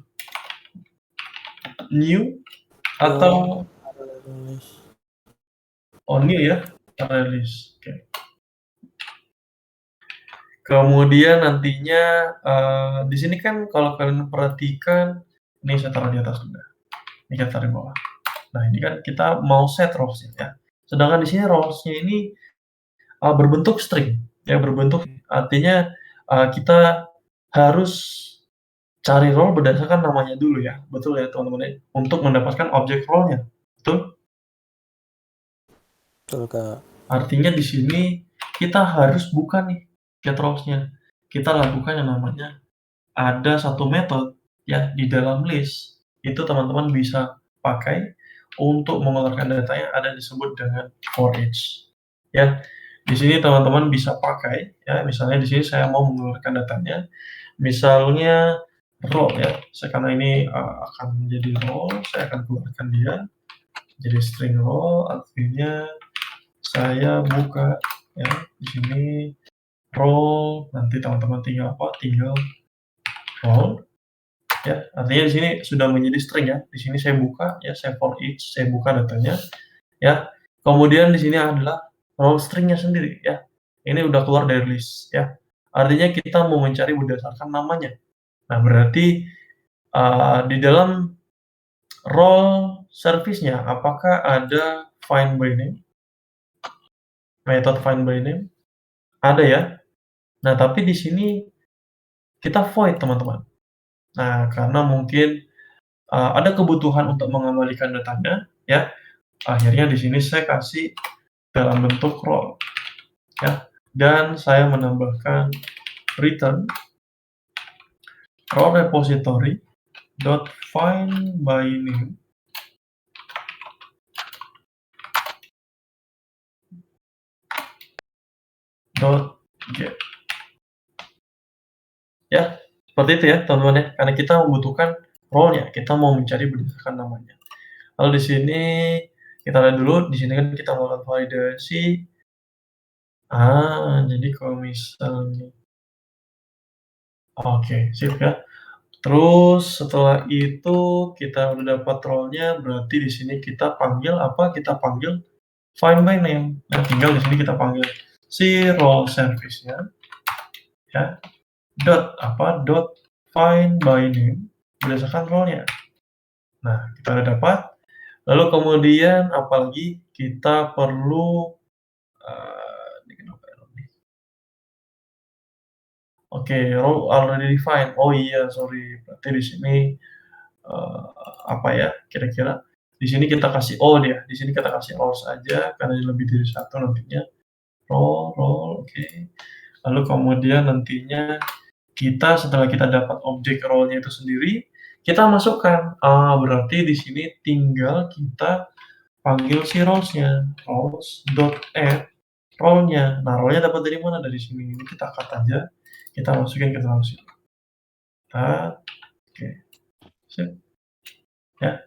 new atau new ya, release. Oke. Kemudian nantinya di sini kan kalau kalian perhatikan, ini saya taruh di atas sudah. Ini kita taruh di bawah. Nah, ini kan kita mau set roles-nya ya. Sedangkan di sini roles-nya ini berbentuk string. Ya, berbentuk artinya kita harus cari role berdasarkan namanya dulu ya. Betul ya, teman-teman? Untuk mendapatkan objek role-nya. Betul? Betul, Kak. Artinya di sini kita harus buka nih get roles-nya. Kita lakukan yang namanya ada satu metode ya di dalam list. Itu teman-teman bisa pakai untuk mengeluarkan data yang ada disebut dengan for each. Ya. Di sini teman-teman bisa pakai ya, misalnya di sini saya mau mengeluarkan datanya. Misalnya role ya. Karena ini akan menjadi role, saya akan keluarkan dia jadi string role, artinya saya buka ya di sini role, nanti teman-teman tinggal role ya, artinya di sini sudah menjadi string ya. Di sini saya buka ya, saya for each, saya buka datanya ya. Kemudian di sini adalah role stringnya sendiri ya. Ini udah keluar dari list ya. Artinya kita mau mencari berdasarkan namanya. Nah, berarti di dalam role service-nya apakah ada find by name? Method find by name? Ada ya. Nah, tapi di sini kita void, teman-teman. Nah, karena mungkin ada kebutuhan untuk mengembalikan datanya, ya. Akhirnya di sini saya kasih dalam bentuk role, ya. Dan saya menambahkan return role repository dot find by name dot get. Ya, seperti itu ya teman-teman ya, karena kita membutuhkan role-nya, kita mau mencari berdasarkan namanya. Lalu di sini kita lihat dulu, di sini kan kita melakukan validasi. Jadi kalau misalnya oke, sip ya. Terus setelah itu kita udah dapat role-nya, berarti di sini kita panggil apa? Kita panggil find by name. Nah, tinggal di sini kita panggil si role service-nya ya. Dot find by name berdasarkan role-nya. Nah, kita udah dapat. Lalu kemudian apalagi kita perlu role already defined. Oh iya, sorry. Berarti di sini apa ya? Kira-kira di sini kita kasih dia. Di sini kita kasih roles aja karena lebih dari satu nantinya. Role, oke. Lalu kemudian nantinya kita setelah kita dapat objek role-nya itu sendiri, kita masukkan. Berarti di sini tinggal kita panggil si roles-nya. Roles.add role-nya. Nah, role-nya dapat dari mana? Dari sini. Ini kita cut aja. Kita masukin ke dalam sini. Oke. Sip. Ya.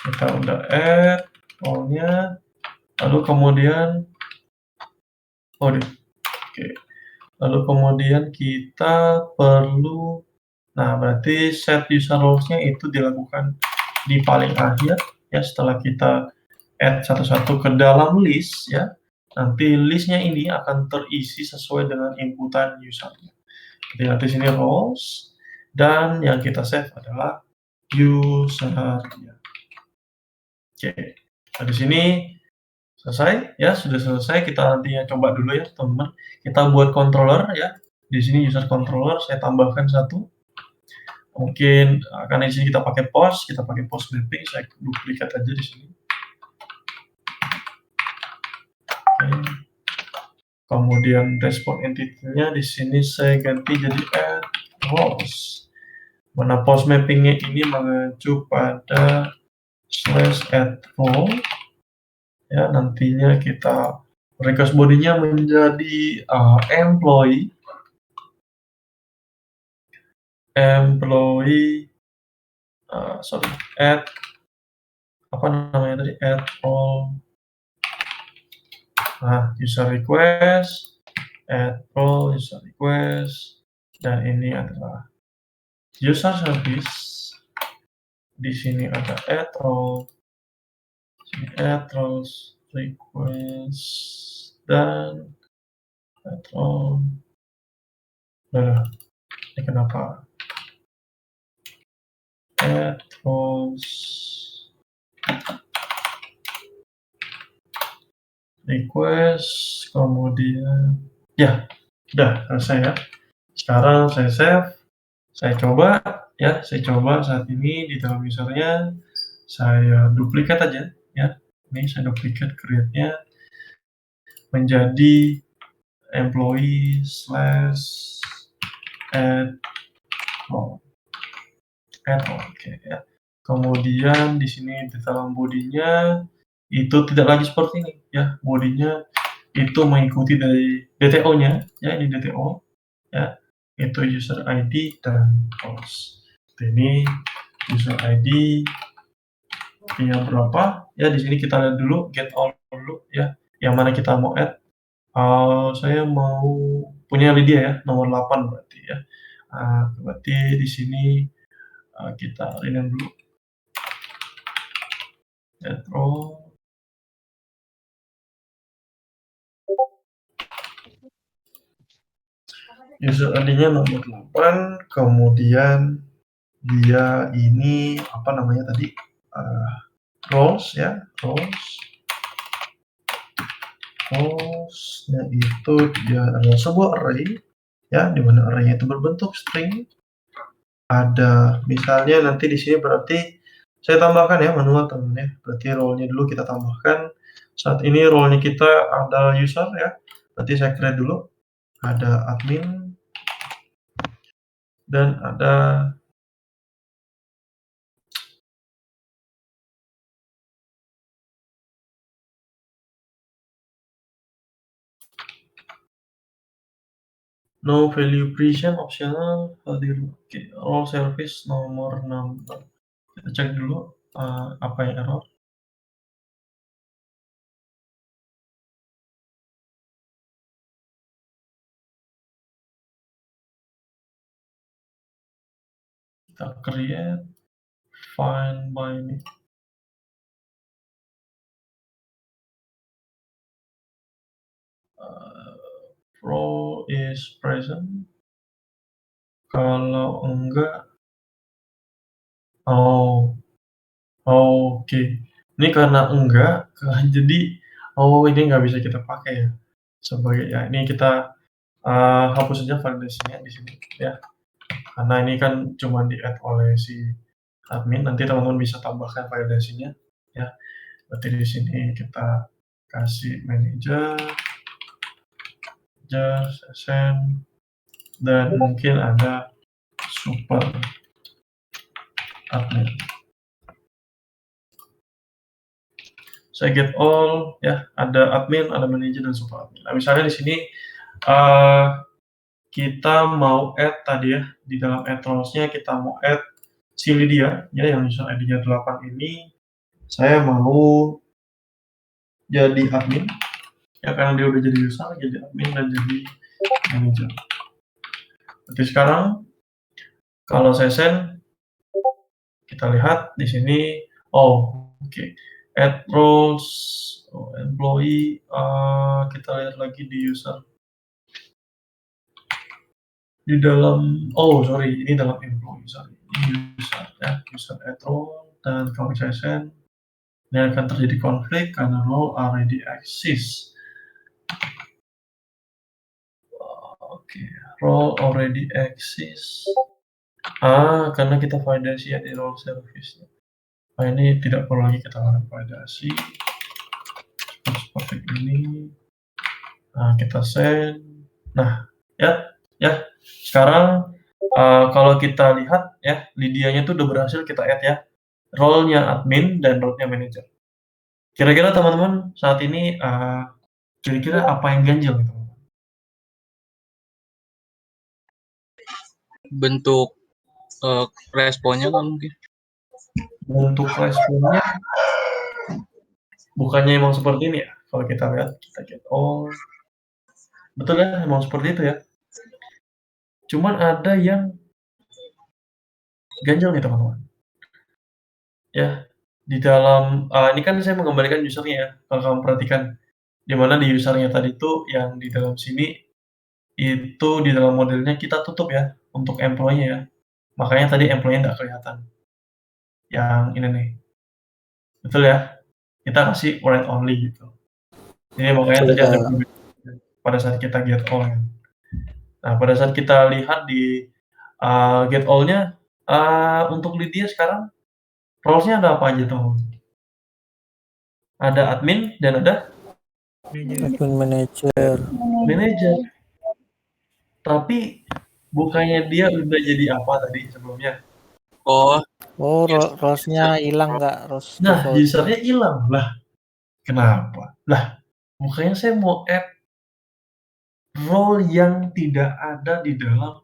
Kita udah add role-nya. Lalu kemudian Lalu kemudian kita perlu Nah, berarti set user roles-nya itu dilakukan di paling akhir ya, setelah kita add satu-satu ke dalam list ya. Nanti listnya ini akan terisi sesuai dengan inputan usernya. Jadi nanti sini roles dan yang kita save adalah usernya. Oke, nah di sini selesai ya, sudah selesai. Kita nantinya coba dulu ya teman-teman. Kita buat controller ya. Di sini user controller saya tambahkan satu. Mungkin karena di sini kita pakai post mapping, saya duplikat aja di sini. Oke. Kemudian respon entity-nya di sini saya ganti jadi add roles. Mana post mapping-nya ini mengacu pada /add role. Ya, nantinya kita request body-nya menjadi employee add apa namanya tadi, add role. Nah, user request, add role, user request, dan ini adalah user service. Di sini ada add role, sini add roles, request, dan add role. Nah, ini kenapa? Add roles, request, kemudian ya udah selesai ya. Sekarang saya save, saya coba ya, saya coba saat ini di dalam usernya, saya duplikat aja ya. Ini saya duplikat create-nya menjadi employee /add role. Oke ya. Kemudian di sini di dalam bodinya itu tidak lagi seperti ini ya, bodinya itu mengikuti dari DTO-nya ya, ini DTO ya, itu user ID dan roles. Ini user ID yang berapa ya, di sini kita lihat dulu get all dulu ya, yang mana kita mau add. Saya mau punya Lydia ya, nomor 8 berarti ya. Berarti di sini kita rename dulu add role. User ID-nya nomor 8, kemudian dia ini apa namanya tadi, roles ya, roles-nya itu dia adalah sebuah array ya, di mana array-nya itu berbentuk string. Ada misalnya nanti di sini berarti saya tambahkan ya manual teman ya, berarti role-nya dulu kita tambahkan. Saat ini role-nya kita ada user ya, berarti saya create dulu, ada admin dan ada no value present optional hadir. Oke, role service nomor 6. Kita cek dulu apa yang error. Kita create find by name. Role is present. Kalau enggak, oke. Ini karena enggak, jadi ini nggak bisa kita pakai ya. Sebagai ya, ini kita hapus saja validasinya di sini ya. Karena ini kan cuma di-add oleh si admin, nanti teman-teman bisa tambahkan validasinya ya. Berarti di sini kita kasih manager, session, dan mungkin ada super admin. Saya get all ya, ada admin, ada manager dan super admin. Nah, misalnya di sini kita mau add tadi ya, di dalam add roles-nya kita mau add si Lydia ya, yang user ID-nya 8 ini. Saya mau jadi admin ya, karena dia udah jadi user, jadi admin dan jadi manager. Berarti sekarang Kalau saya send, kita lihat di sini, oke. Add roles, employee, kita lihat lagi di user. Di dalam, ini dalam employee, sorry. Ini user ya, user add role, dan kalau saya send, ini akan terjadi konflik karena role already exists. Oke, role already exists. Karena kita validasi ya di role service. Nah, ini tidak perlu lagi kita lakukan validasi. Seperti ini. Nah, kita send. Nah, ya. Sekarang kalau kita lihat ya, Lydia-nya itu udah berhasil kita add ya. Role-nya admin dan role-nya manager. Kira-kira teman-teman saat ini kira-kira apa yang ganjil nih, teman-teman? Bentuk responnya kan mungkin. Bentuk responnya bukannya emang seperti ini ya? Kalau kita lihat, kita get all. Betul ya, emang seperti itu ya. Cuman ada yang ganjil nih teman-teman. Ya, di dalam ini kan saya mengembalikan usernya ya. Kalau kamu perhatikan, di mana di usernya tadi itu yang di dalam sini itu di dalam modelnya kita tutup ya untuk employee-nya ya. Makanya tadi employee-nya nggak kelihatan. Yang ini nih. Betul ya? Kita kasih write only gitu. Jadi makanya tadi ada perbedaan pada saat kita get all ya. Nah, pada saat kita lihat di get all-nya untuk Lydia sekarang roles-nya ada apa aja teman-teman? Ada admin dan ada Admin manager. manager. Tapi bukannya dia udah jadi apa tadi sebelumnya? Oh, Rose-nya hilang nggak? Rose Nah, default. usernya hilang lah. Kenapa? Lah, bukannya saya mau add role yang tidak ada di dalam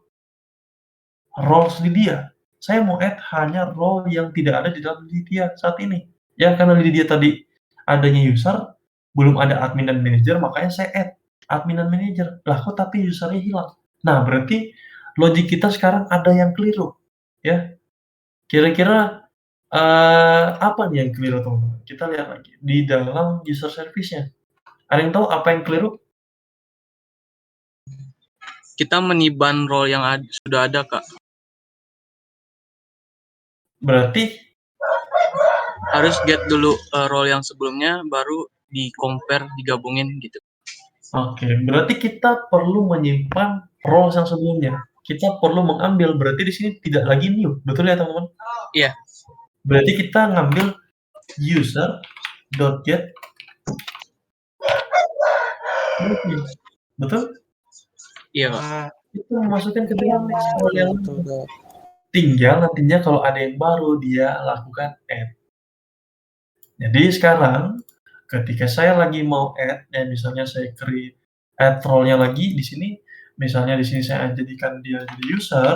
roles Lydia. Saya mau add hanya role yang tidak ada di dalam Lydia saat ini. Ya, karena Lydia tadi adanya user, belum ada admin dan manager, makanya saya add admin dan manager. Lah, kok tapi usernya hilang? Nah, berarti logik kita sekarang ada yang keliru. Ya, kira-kira apa nih yang keliru teman-teman? Kita lihat lagi di dalam user service-nya. Ada yang tahu apa yang keliru? kita meniban role yang sudah ada, Kak. Berarti Harus get dulu role yang sebelumnya, baru di-compare, digabungin gitu. oke, berarti kita perlu menyimpan roles yang sebelumnya. Kita perlu mengambil, berarti di sini tidak lagi new, betul ya teman-teman? Iya. Berarti kita ngambil user.get betul? Iya, Kak. Itu memasukkan ke dalam role yang Betul, Kak. tinggal nantinya kalau ada yang baru dia lakukan add. Jadi sekarang ketika saya lagi mau add dan misalnya saya create add role-nya lagi di sini, misalnya di sini saya jadikan dia jadi user,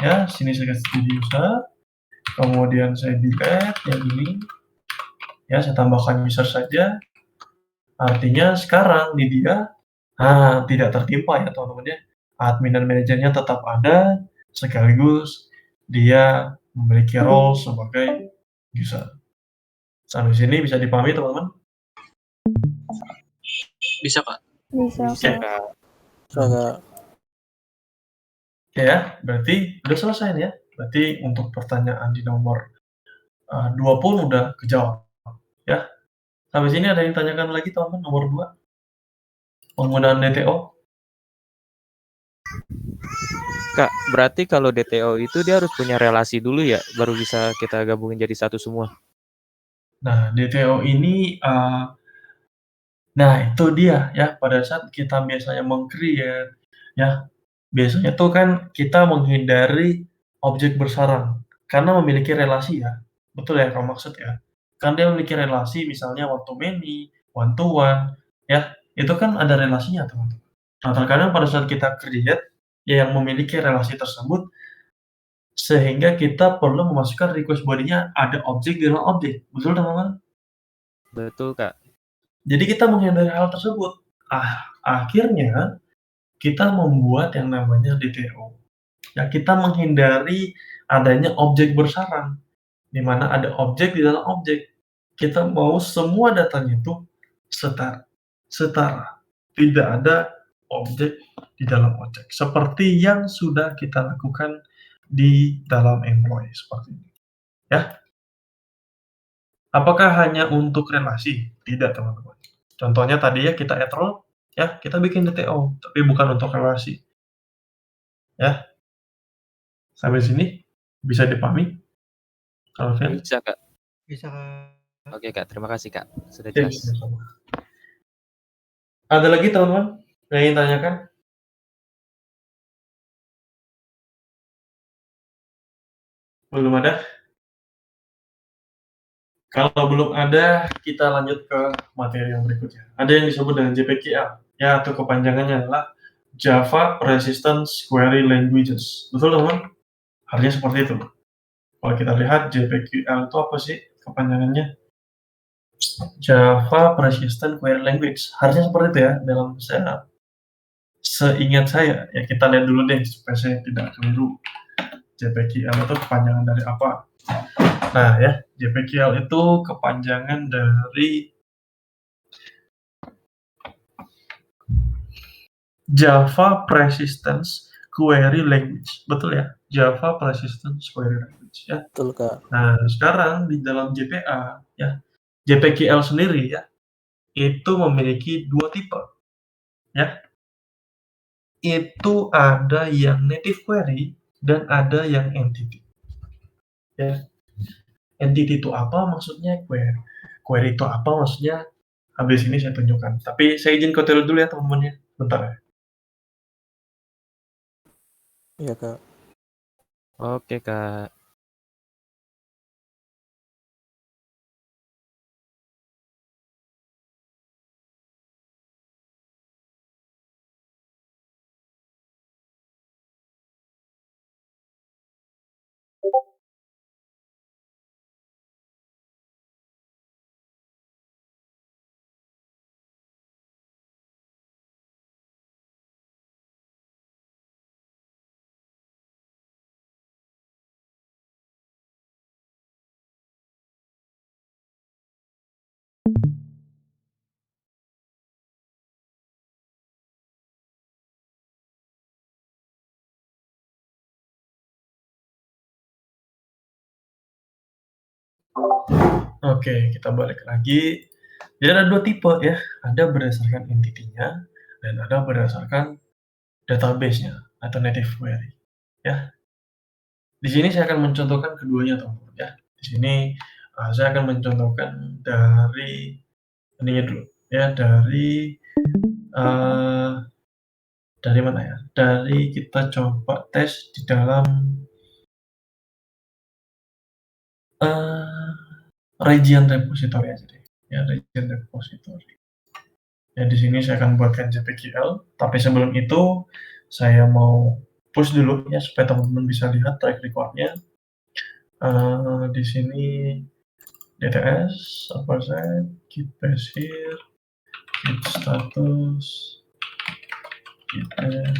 ya sini saya kasih jadi user, kemudian saya di add yang ini, ya saya tambahkan user saja. Artinya sekarang di dia tidak tertimpa ya teman-teman ya. Admin dan manajernya tetap ada, sekaligus dia memiliki role sebagai user. Sampai sini bisa dipahami teman-teman? Bisa, Kak. Bisa, Bisa, Kak. Kak. Bisa, Kak. Oke ya, berarti udah selesai nih ya. Berarti untuk pertanyaan di nomor 2 pun udah kejawab ya. Sampai sini ada yang tanyakan lagi teman-teman nomor 2? Penggunaan DTO. Kak, berarti kalau DTO itu dia harus punya relasi dulu ya, baru bisa kita gabungin jadi satu semua. Nah, DTO ini nah itu dia ya, pada saat kita biasanya meng-create ya, biasanya tuh kan kita menghindari objek bersarang karena memiliki relasi ya. Betul ya kalau maksud ya? Kan dia memiliki relasi misalnya one to many, one to one ya, itu kan ada relasinya teman-teman. Nah, terkadang pada saat kita create ya yang memiliki relasi tersebut, sehingga kita perlu memasukkan request body-nya ada objek di dalam objek. Betul teman-teman? Betul, Kak. Jadi kita menghindari hal tersebut. Akhirnya kita membuat yang namanya DTO. Ya, kita menghindari adanya objek bersarang, di mana ada objek di dalam objek. Kita mau semua datanya itu setara. Tidak ada objek di dalam objek. Seperti yang sudah kita lakukan di dalam employee seperti ini. Ya. Apakah hanya untuk relasi? Tidak, teman-teman. Contohnya tadi ya kita add role, ya kita bikin DTO, tapi bukan untuk relasi. Ya. Sampai sini bisa dipahami? Alvin? Bisa, Kak. Bisa, Kak. Oke, Kak. Terima kasih, Kak. Sudah Oke, jelas. sama-sama. Ada lagi teman-teman yang ingin tanyakan? Belum ada? Kalau belum ada, kita lanjut ke materi yang berikutnya. Ada yang disebut dengan JPKL, ya atau kepanjangannya adalah Java Persistence Query Languages. Betul teman-teman? Artinya seperti itu. Kalau kita lihat JPQL itu apa sih kepanjangannya? Java Persistent Query Language. Harusnya seperti itu ya dalam seingat saya. Ya kita lihat dulu deh supaya saya tidak keliru. JPQL itu kepanjangan dari apa? Nah ya, JPQL itu kepanjangan dari Java Persistence Query Language. Betul ya? Java Persistence Query Language ya. Betul, Kak. Nah, sekarang di dalam JPA ya, JPQL sendiri ya, itu memiliki dua tipe. Ya. Itu ada yang native query dan ada yang entity. Ya. Entity itu apa maksudnya? Query. Query itu apa maksudnya? Habis ini saya tunjukkan. Tapi saya izin ke toilet dulu ya teman-teman ya. Bentar ya. Iya, Kak. Oke, Kak. Oke, kita balik lagi. Jadi ada dua tipe ya. Ada berdasarkan entity-nya dan ada berdasarkan database-nya atau native query. Ya. Di sini saya akan mencontohkan keduanya teman-teman ya. Di sini saya akan mencontohkan dari ininya dulu ya, dari mana ya? Dari kita coba tes di dalam region repository aja deh. Ya, region repository. Ya, di sini saya akan buatkan JPQL, tapi sebelum itu saya mau push dulu ya supaya teman-teman bisa lihat track record-nya. Di sini DTS, set, git base here, git status, git add.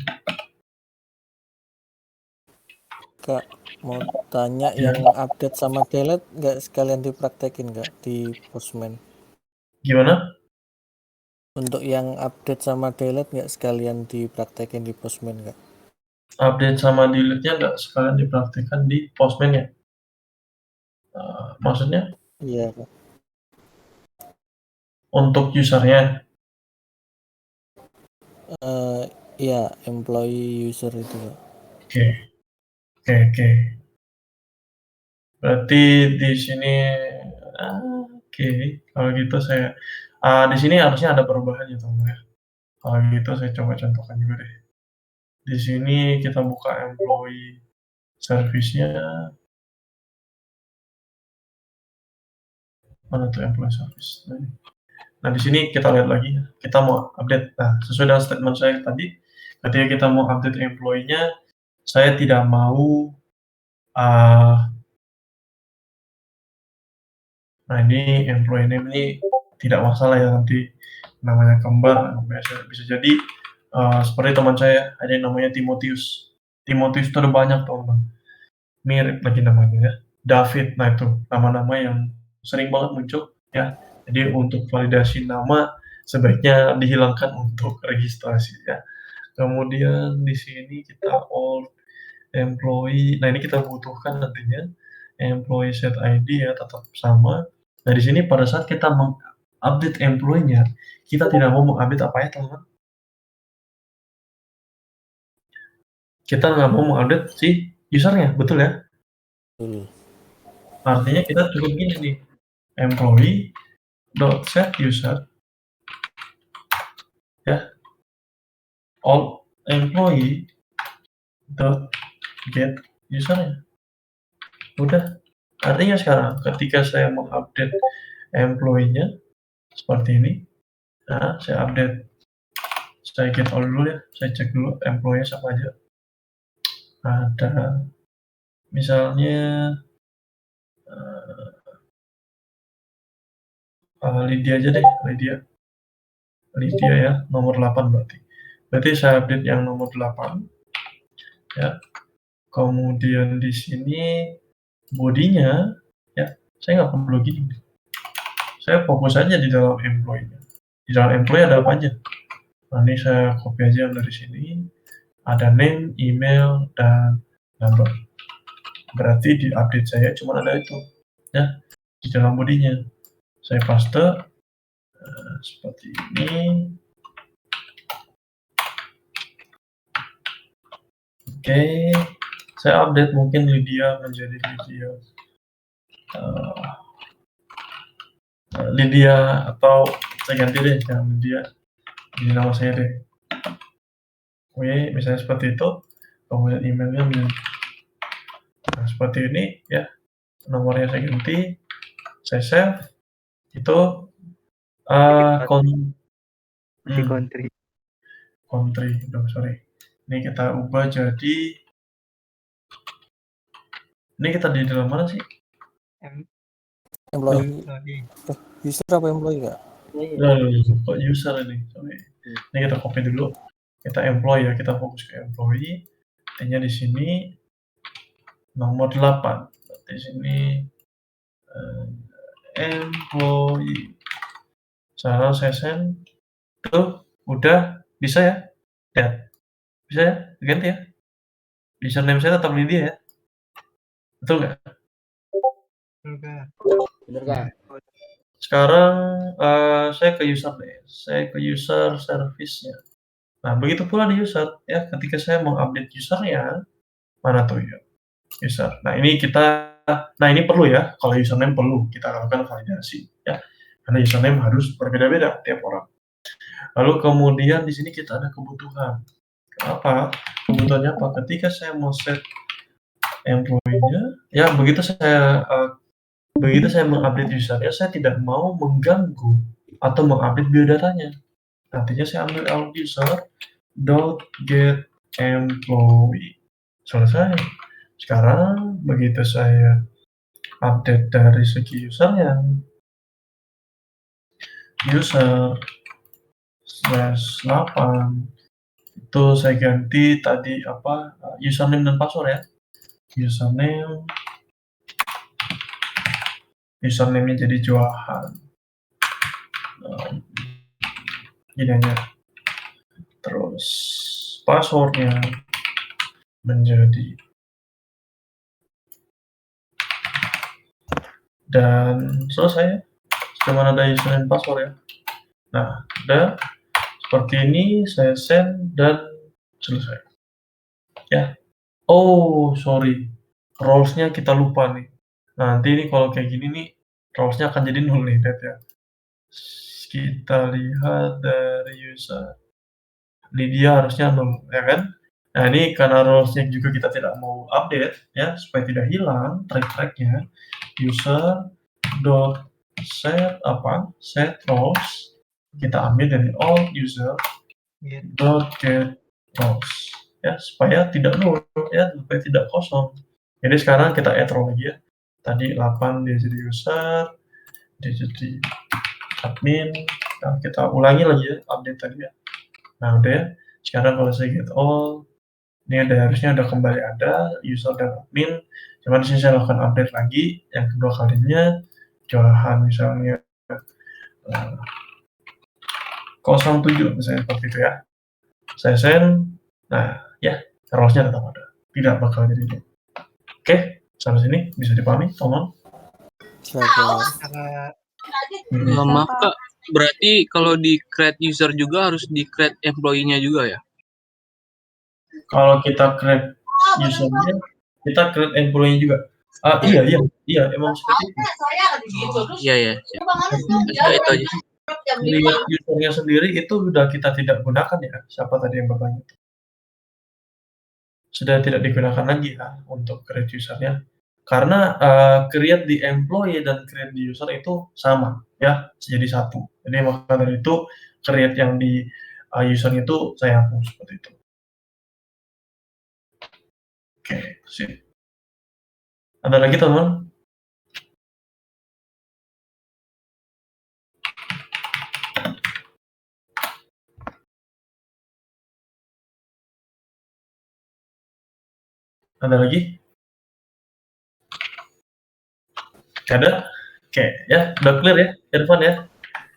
Kak, mau tanya Ya. yang update sama delete nggak sekalian dipraktekin nggak di Postman? Gimana? Untuk yang update sama delete nggak sekalian dipraktekin di Postman nggak? Update sama delete-nya nggak sekalian dipraktikkan di Postman ya? Maksudnya Iya, Kak. untuk usernya? Iya, employee user itu, Kak. Oke. Berarti di sini, oke. Kalau gitu saya, di sini harusnya ada perubahan ya teman-teman ya. Kalau gitu saya coba contohkan juga deh. Di sini kita buka employee service-nya. Mana tuh employee service? Nah, di sini kita lihat lagi ya. Kita mau update. Nah, sesuai dengan statement saya tadi, ketika kita mau update employee-nya, saya tidak mau nah ini employee name ini tidak masalah ya, nanti namanya kembar bisa jadi seperti teman saya ada yang namanya Timotius. Timotius itu ada banyak teman-teman. Mirip lagi namanya ya. David, nah itu nama-nama yang sering banget muncul ya. Jadi untuk validasi nama sebaiknya dihilangkan untuk registrasi ya. Kemudian di sini kita all employee. Nah, ini kita butuhkan nantinya employee set ID ya, tetap sama. Nah, di sini pada saat kita mengupdate employee-nya, kita tidak mau mengupdate apa ya, teman-teman? Kita nggak mau mengupdate si usernya, betul ya? Betul. Artinya kita cukup gini nih, employee dot set user ya, all employee dot get usernya. Udah. Artinya sekarang ketika saya mengupdate employee-nya seperti ini, nah saya update, saya get all dulu ya, saya cek dulu employee siapa aja. Ada misalnya Lydia aja deh, Lydia ya, nomor 8 berarti. Berarti saya update yang nomor 8 ya. Kemudian di sini bodinya ya, saya nggak perlu gini. Saya fokus aja di dalam employee-nya. Di dalam employee ada apa aja? Nah, ini saya copy aja dari sini. Ada name, email, dan number. Berarti di update saya cuma ada itu ya, di dalam bodinya. Saya paste seperti ini. Oke, saya update mungkin Lydia menjadi Lydia atau saya ganti deh, jangan Lydia, ini nama saya deh. Oke, misalnya seperti itu. Kemudian emailnya nah, seperti ini ya, nomornya saya ganti, saya save. Itu country. Sorry. Ini kita ubah jadi, ini kita di dalam mana sih? Employee. User apa employee nggak? Kok user ini? Sorry. Ini kita copy dulu. Kita employee ya, kita fokus ke employee. Artinya di sini nomor 8. Di sini employee. Sekarang saya send. Tuh, udah bisa ya? Lihat. Bisa ya? Ganti ya? Username saya tetap Lydia ya? Betul nggak? Bener kan? Sekarang saya ke user deh. Saya ke user service-nya. Nah, begitu pula di user ya, ketika saya mengupdate usernya, mana tuh ya? User. Nah, ini perlu ya, kalau username perlu kita lakukan validasi ya. Karena username harus berbeda-beda tiap orang. Lalu kemudian di sini kita ada kebutuhan. Kenapa? Kebutuhannya apa? Ketika saya mau set employee-nya, ya begitu saya mengupdate usernya, saya tidak mau mengganggu atau mengupdate biodatanya. Artinya saya ambil out user dot get employee. Selesai. Sekarang begitu saya update dari segi usernya, user /8 itu saya ganti tadi apa, username dan password ya. Username-nya jadi Johan. Gini aja. Terus passwordnya menjadi, dan selesai. Cuma ada username password ya. Nah, udah seperti ini, saya send dan selesai. Ya. Oh, sorry. Roles-nya kita lupa nih. Nanti ini kalau kayak gini nih, roles-nya akan jadi 0 nih, lihat ya. Kita lihat dari user. Lydia harusnya 0, ya kan? Nah, ini karena roles-nya juga kita tidak mau update, ya, supaya tidak hilang track-tracknya. User dot set roles, kita ambil dari all user dot get roles, ya, supaya tidak null, ya, supaya tidak kosong. Jadi sekarang kita add role lagi ya. Tadi 8 dia jadi user, dia jadi admin. Nah, kita ulangi lagi ya update tadi ya. Nah, udah ya. Sekarang kalau saya get all, Ini harusnya udah kembali ada user dan admin. Cuman di sini saya lakukan update lagi yang kedua kalinya. Johan misalnya 07 misalnya seperti itu ya. Saya send. Nah, ya, roles-nya tetap ada. Tidak bakal jadi ini. Oke, sampai sini bisa dipahami, teman-teman? Silakan. Kak. Maaf Kak, berarti kalau di create user juga harus di create employee-nya juga ya? Kalau kita create usernya, kita create employee juga. Iya, emang seperti itu. Iya ya. Itu aja. Create usernya sendiri itu sudah kita tidak gunakan ya. Siapa tadi yang bertanya? Sudah tidak digunakan lagi ya untuk create usernya. Karena create di employee dan create di user itu sama ya, jadi satu. Jadi maka dari itu create yang di user itu saya hapus seperti itu. Oke, sip. Ada lagi teman? Ada lagi? Ada? Oke, ya, udah clear ya, Irfan ya?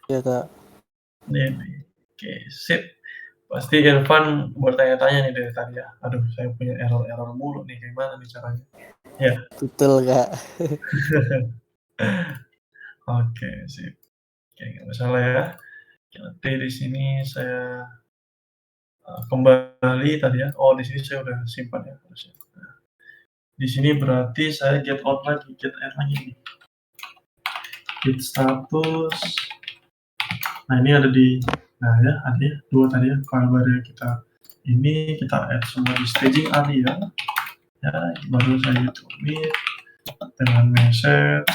Iya Kak. Ini. Oke, sip. Pasti Irfan bertanya-tanya nih dari tadi ya. Aduh, saya punya error mulu nih, gimana nih caranya? Ya. Betul Kak. Oke, sip. Oke, nggak masalah ya. Nanti di sini saya kembali tadi ya. Oh, di sini saya udah simpan ya harusnya. Nah, di sini berarti saya get out lagi, get add lagi nih. Get status. Nah, ini ada di ya, ada ya, 2 tadi ya, file baru yang kita add semua di staging area. Ya, baru saya commit dengan message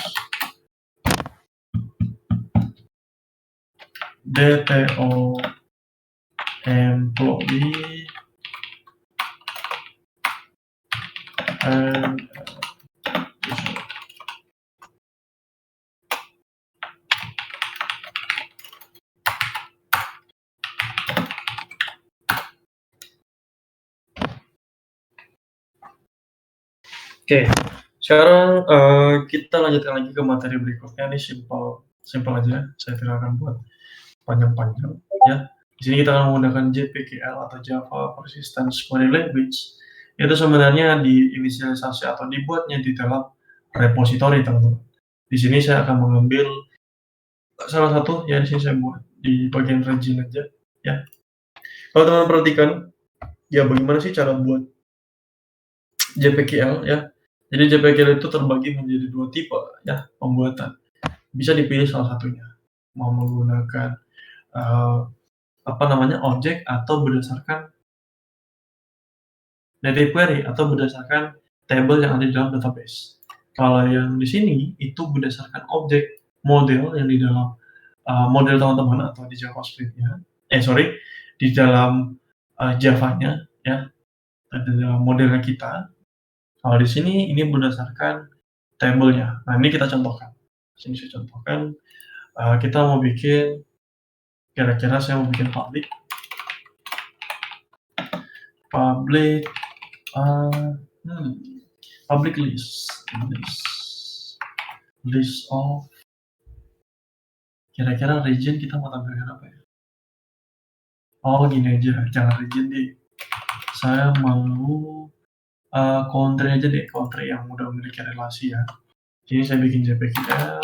DTO employee and user. Oke, sekarang kita lanjutkan lagi ke materi berikutnya. Ini simple aja. Saya tidak akan buat panjang-panjang ya. Di sini kita akan menggunakan JPKL atau Java Persistence Query Language. Itu sebenarnya diinisialisasi atau dibuatnya di dalam repository, teman-teman. Di sini saya akan mengambil salah satu ya, di sini saya buat di bagian region aja ya. Kalau teman-teman perhatikan ya, bagaimana sih cara buat JPKL ya. Jadi JPKL itu terbagi menjadi 2 tipe ya pembuatan. Bisa dipilih salah satunya. Mau menggunakan objek atau berdasarkan native query atau berdasarkan table yang ada di dalam database. Kalau yang di sini itu berdasarkan objek model yang di dalam model teman-teman atau di JavaScript-nya. Di dalam Java-nya ya. Di dalam modelnya kita. Kalau di sini ini berdasarkan table-nya. Nah, ini kita contohkan. Sini saya contohkan. Kita mau bikin, kira-kira saya mau bikin public list of, kira-kira region kita mau tampilkan apa ya? Oh, gini aja, jangan region deh. Saya mau country aja deh, country yang udah memiliki relasi ya. Jadi saya bikin JPKL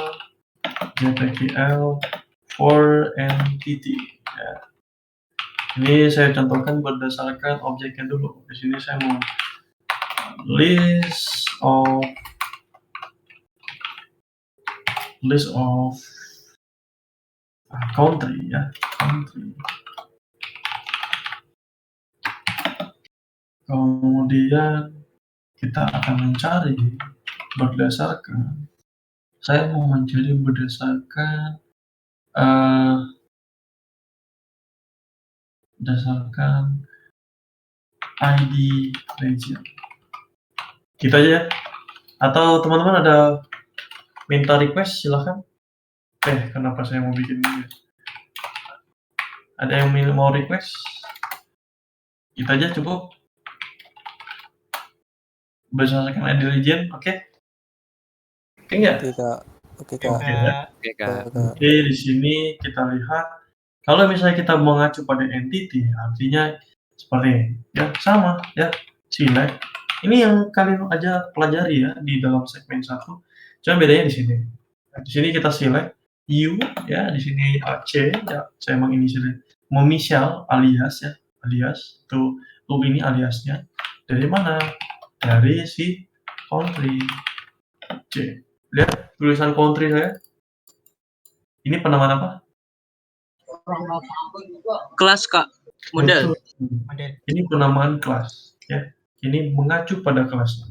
for entity ya. Ini saya contohkan berdasarkan objeknya dulu. Di sini saya mau list of country ya, country. Kemudian kita akan mencari berdasarkan, saya mau mencari berdasarkan ID region. Gitu aja ya. Atau teman-teman ada minta request, silahkan. Kenapa saya mau bikin ini? Ada yang mau request? Kita aja cukup. berdasarkan ID region, oke? Oke nggak? Oke kak. Oke Oke, kak. Oke ya. Kak. Oke, Kak. Kak. Oke, di sini kita lihat kalau misalnya kita mengacu pada entity, artinya seperti ini. Ya, sama ya. Select. Ini yang kalian aja pelajari ya di dalam segmen 1. Cuma bedanya di sini. Nah, di sini kita select U ya, di sini AC ya, saya menginisial alias ya, alias tuh U ini aliasnya. Dari mana? Dari si country. C. Lihat tulisan country saya. Ini penamaan apa? Kelas, Kak. Model. Betul. Model. Ini penamaan kelas ya. Ini mengacu pada kelas.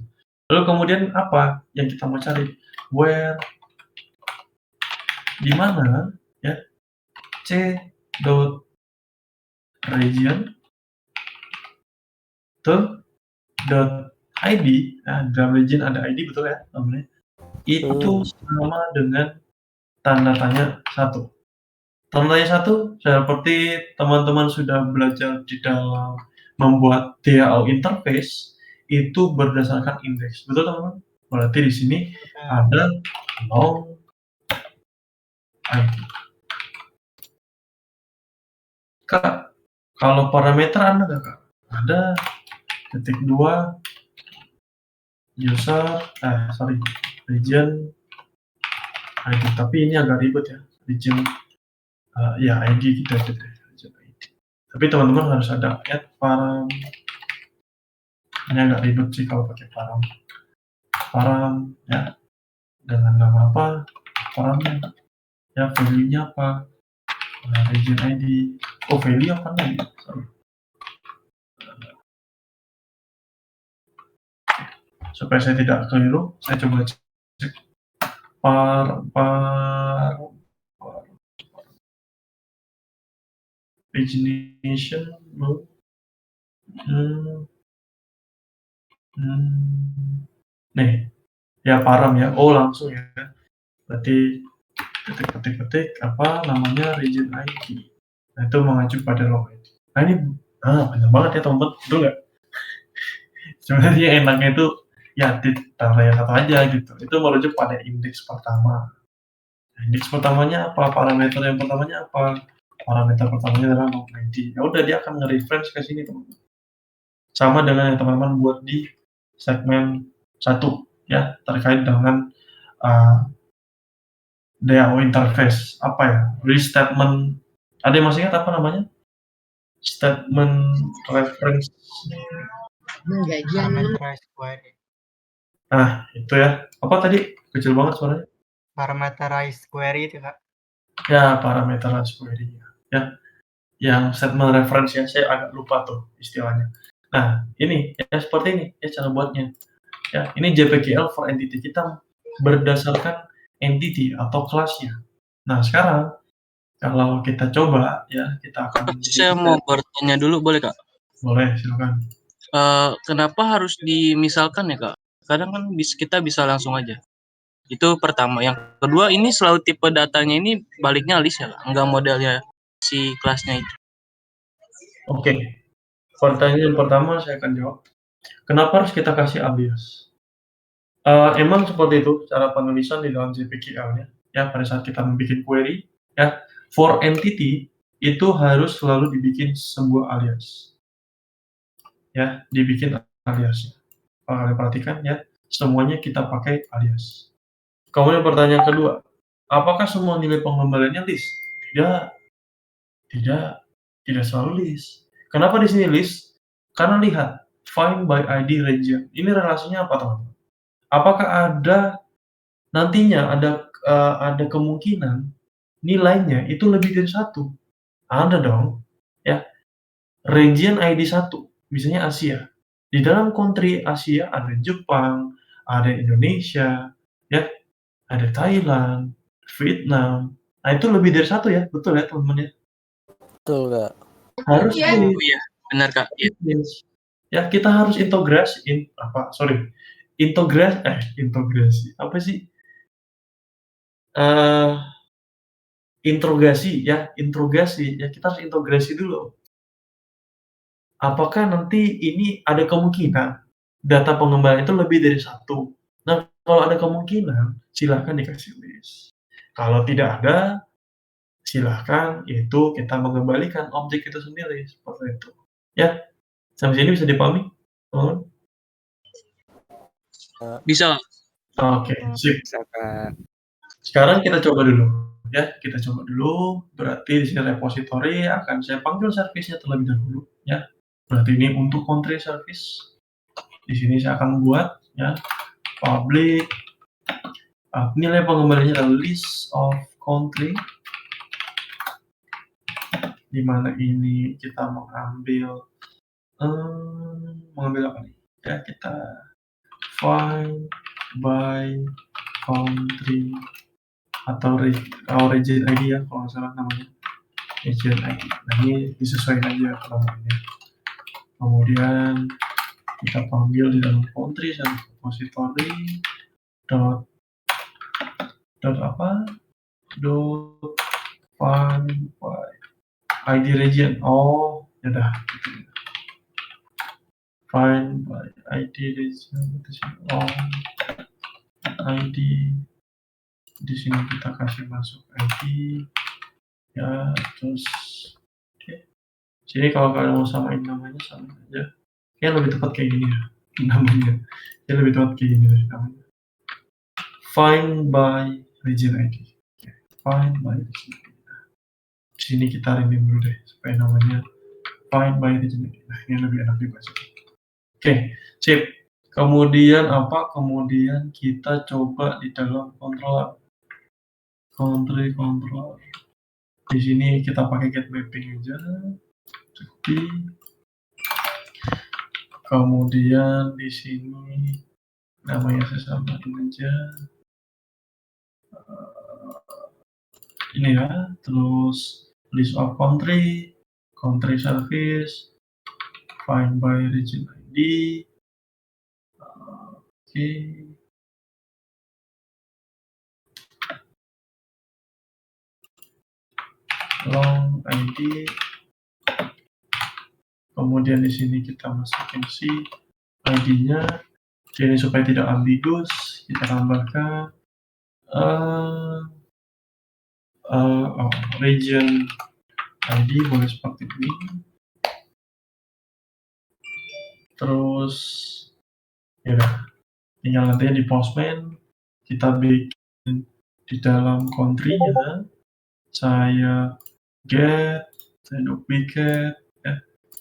Lalu kemudian apa yang kita mau cari? Where, di mana ya? C dot region to dot ID. Nah, dalam region ada ID betul ya namanya. Itu sama dengan tanda tanya 1. Tanda tanya 1 seperti teman-teman sudah belajar di dalam membuat DAO interface itu berdasarkan indeks. Betul teman-teman? Berarti di sini ada long ID. Kak, kalau parameter ada nggak Kak? Ada titik 2 user, region ID. Tapi ini agak ribet ya, region ya ID kita gitu ya, region ID. Tapi teman-teman harus ada add param. Ini agak ribet sih kalau pakai param ya, dengan nama apa, paramnya ya, value-nya apa, region ID. Oh, value apa nih? Sorry. Supaya saya tidak keliru, saya coba cek pagination. Nih ya, param ya. Oh, langsung ya, berarti ketik apa namanya, region ID. Nah, itu mengacu pada long ID. Nah, ini banyak banget ya teman-teman, betul nggak? Sebenarnya enaknya itu ya ditambah satu aja gitu. Itu merujuk pada indeks pertama. Nah, indeks pertamanya apa? Parameter yang pertamanya apa? Parameter pertamanya adalah long ID. Ya udah, dia akan nge-reference ke sini teman-teman. Sama dengan yang teman-teman buat di segmen 1 ya, terkait dengan DAO interface apa ya? Restatement. Ada yang masih ingat apa namanya? Statement reference. Parameterized query. Nah, itu ya. Apa tadi? Kecil banget suaranya. Parameterized query itu Kak. Ya, parameterized query ya. Yang statement reference ya, saya agak lupa tuh istilahnya. Nah, ini ya seperti ini ya cara buatnya. Ya, ini JPGL for entity, kita berdasarkan entity atau kelasnya. Nah, sekarang kalau kita coba ya, kita akan Saya mau bertanya dulu, boleh Kak? boleh, silakan. Kenapa harus dimisalkan ya Kak? Kadang kan kita bisa langsung aja. Itu pertama. Yang kedua, ini selalu tipe datanya ini baliknya list ya Kak? Enggak modelnya si kelasnya itu. Oke. Pertanyaan pertama saya akan jawab. Kenapa harus kita kasih alias? Emang seperti itu cara penulisan di dalam JPGL-nya. Ya, pada saat kita membuat query, ya, for entity itu harus selalu dibikin sebuah alias. Ya, dibikin aliasnya. Kalau kalian perhatikan ya, semuanya kita pakai alias. Kemudian pertanyaan kedua, apakah semua nilai pengembaliannya list? Tidak selalu list. Kenapa di sini list? Karena lihat, find by ID region. Ini relasinya apa teman-teman? Apakah ada nantinya ada kemungkinan nilainya itu lebih dari 1? Ada dong, ya. Region ID 1, misalnya Asia. Di dalam country Asia ada Jepang, ada Indonesia, ya, ada Thailand, Vietnam. Nah, itu lebih dari 1 ya, betul ya teman-teman ya? Betul Kak. Harus Iya, benar Kak. Iya. Ya, kita harus integrasi apa sih? Interogasi ya, kita harus integrasi dulu. Apakah nanti ini ada kemungkinan data pengembalian itu lebih dari satu. Nah, kalau ada kemungkinan, silahkan dikasih list. Kalau tidak ada, silahkan itu kita mengembalikan objek itu sendiri, seperti itu. Ya, sampai sini bisa dipahami? teman-teman? Bisa. Oke, sip. Bisa, Kak. Sekarang kita coba dulu, ya. Kita coba dulu. Berarti di sini repository akan saya panggil service-nya terlebih dahulu, ya. Berarti ini untuk country service. Di sini saya akan buat, ya, public. Nilai pengembaliannya adalah list of country, di mana ini kita mengambil apa nih? Ya, kita find by country atau region ID ya, kalau nggak salah namanya region ID. Nah, ini disesuaikan aja namanya. Kemudian kita panggil di dalam country dan repository dot apa dot find by ID region. Oh, ya dah. Find by ID region. Oh, ID. Di sini kita kasih masuk ID. Ya, terus oke. Sini kalau kalian mau samain namanya sama aja. Kayaknya lebih tepat kayak gini ya namanya. Kayaknya lebih tepat kayak gini deh namanya. Find by region ID. Okay. Find by region ID. Di sini kita rename dulu deh supaya namanya find by region ID. Nah, ini lebih enak dibaca. Oke, sip. Kemudian apa? Kemudian kita coba di dalam controller. Country controller. Di sini kita pakai get mapping aja. Jadi kemudian di sini namanya saya samain aja. Ini ya, terus list of country, country service, find by region ID. Oke. Long ID. Kemudian di sini kita masukin si ID-nya. Jadi supaya tidak ambigus, kita tambahkan region ID boleh seperti ini. Terus ya udah, tinggal nantinya di postman kita bikin di dalam country-nya. Saya get, saya duplicate, ya.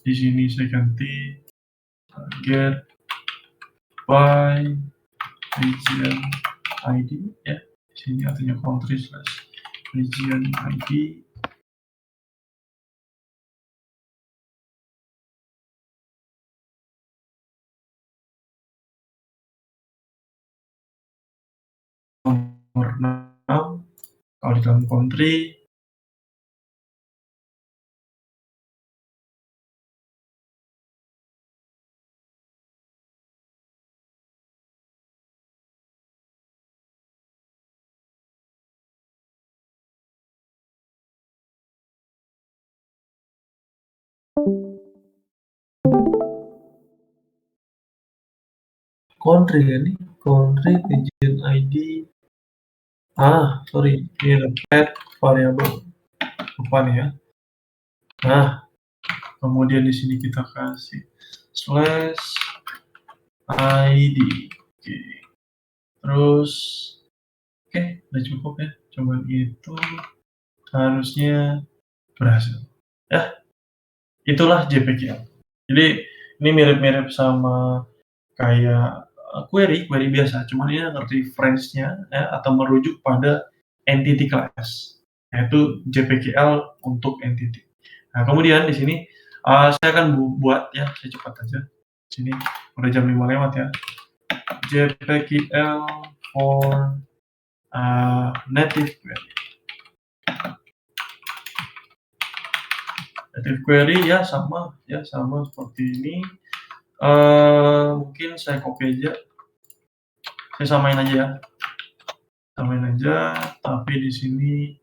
Di sini saya ganti get by region ID, ya. Di sini artinya country slash region ID. Nomor 6 kalau di dalam country country ya, nih country region ID. Sorry, ini add variable lupa nih ya. Nah, kemudian di sini kita kasih slash ID. Oke. Terus oke, udah cukup ya. Cuman itu harusnya berhasil. Ya, itulah JPKL. Jadi ini mirip-mirip sama kayak query biasa, cuman ini reference-nya ya, atau merujuk pada entity class, yaitu JPKL untuk entity. Nah, kemudian di sini saya akan buat ya, saya cepat aja. Sini udah jam 5 lewat ya. JPKL for native query. Native query ya sama seperti ini. Mungkin saya copy aja, saya samain aja ya, tapi di sini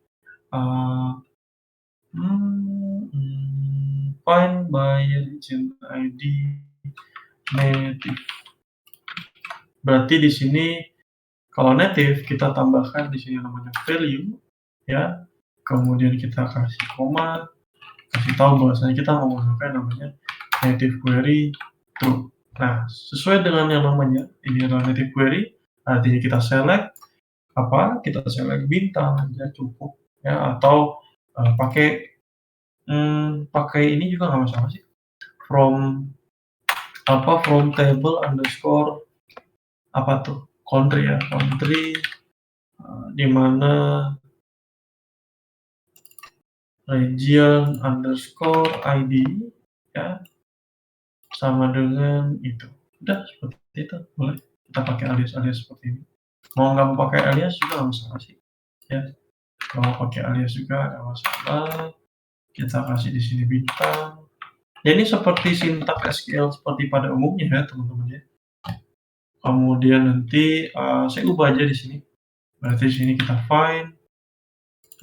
find by region ID native Berarti di sini kalau native kita tambahkan di sini namanya value, ya. Kemudian kita kasih koma, kasih tahu bahwasanya kita menggunakan namanya native query true. Nah, sesuai dengan yang namanya ini adalah native query, artinya kita select apa? Kita select bintang aja cukup, ya. Atau pakai ini juga nggak masalah sih. From table underscore apa tuh? Country ya, country di mana region underscore ID ya sama dengan itu. Udah seperti itu, boleh kita pakai alias seperti ini. Mau nggak mau pakai alias juga nggak masalah sih, ya. Kalau pakai alias juga nggak masalah. Kita kasih di sini bintang. Ya ini seperti sintaks SQL seperti pada umumnya ya teman-teman ya. Kemudian nanti saya ubah aja di sini. Berarti di sini kita find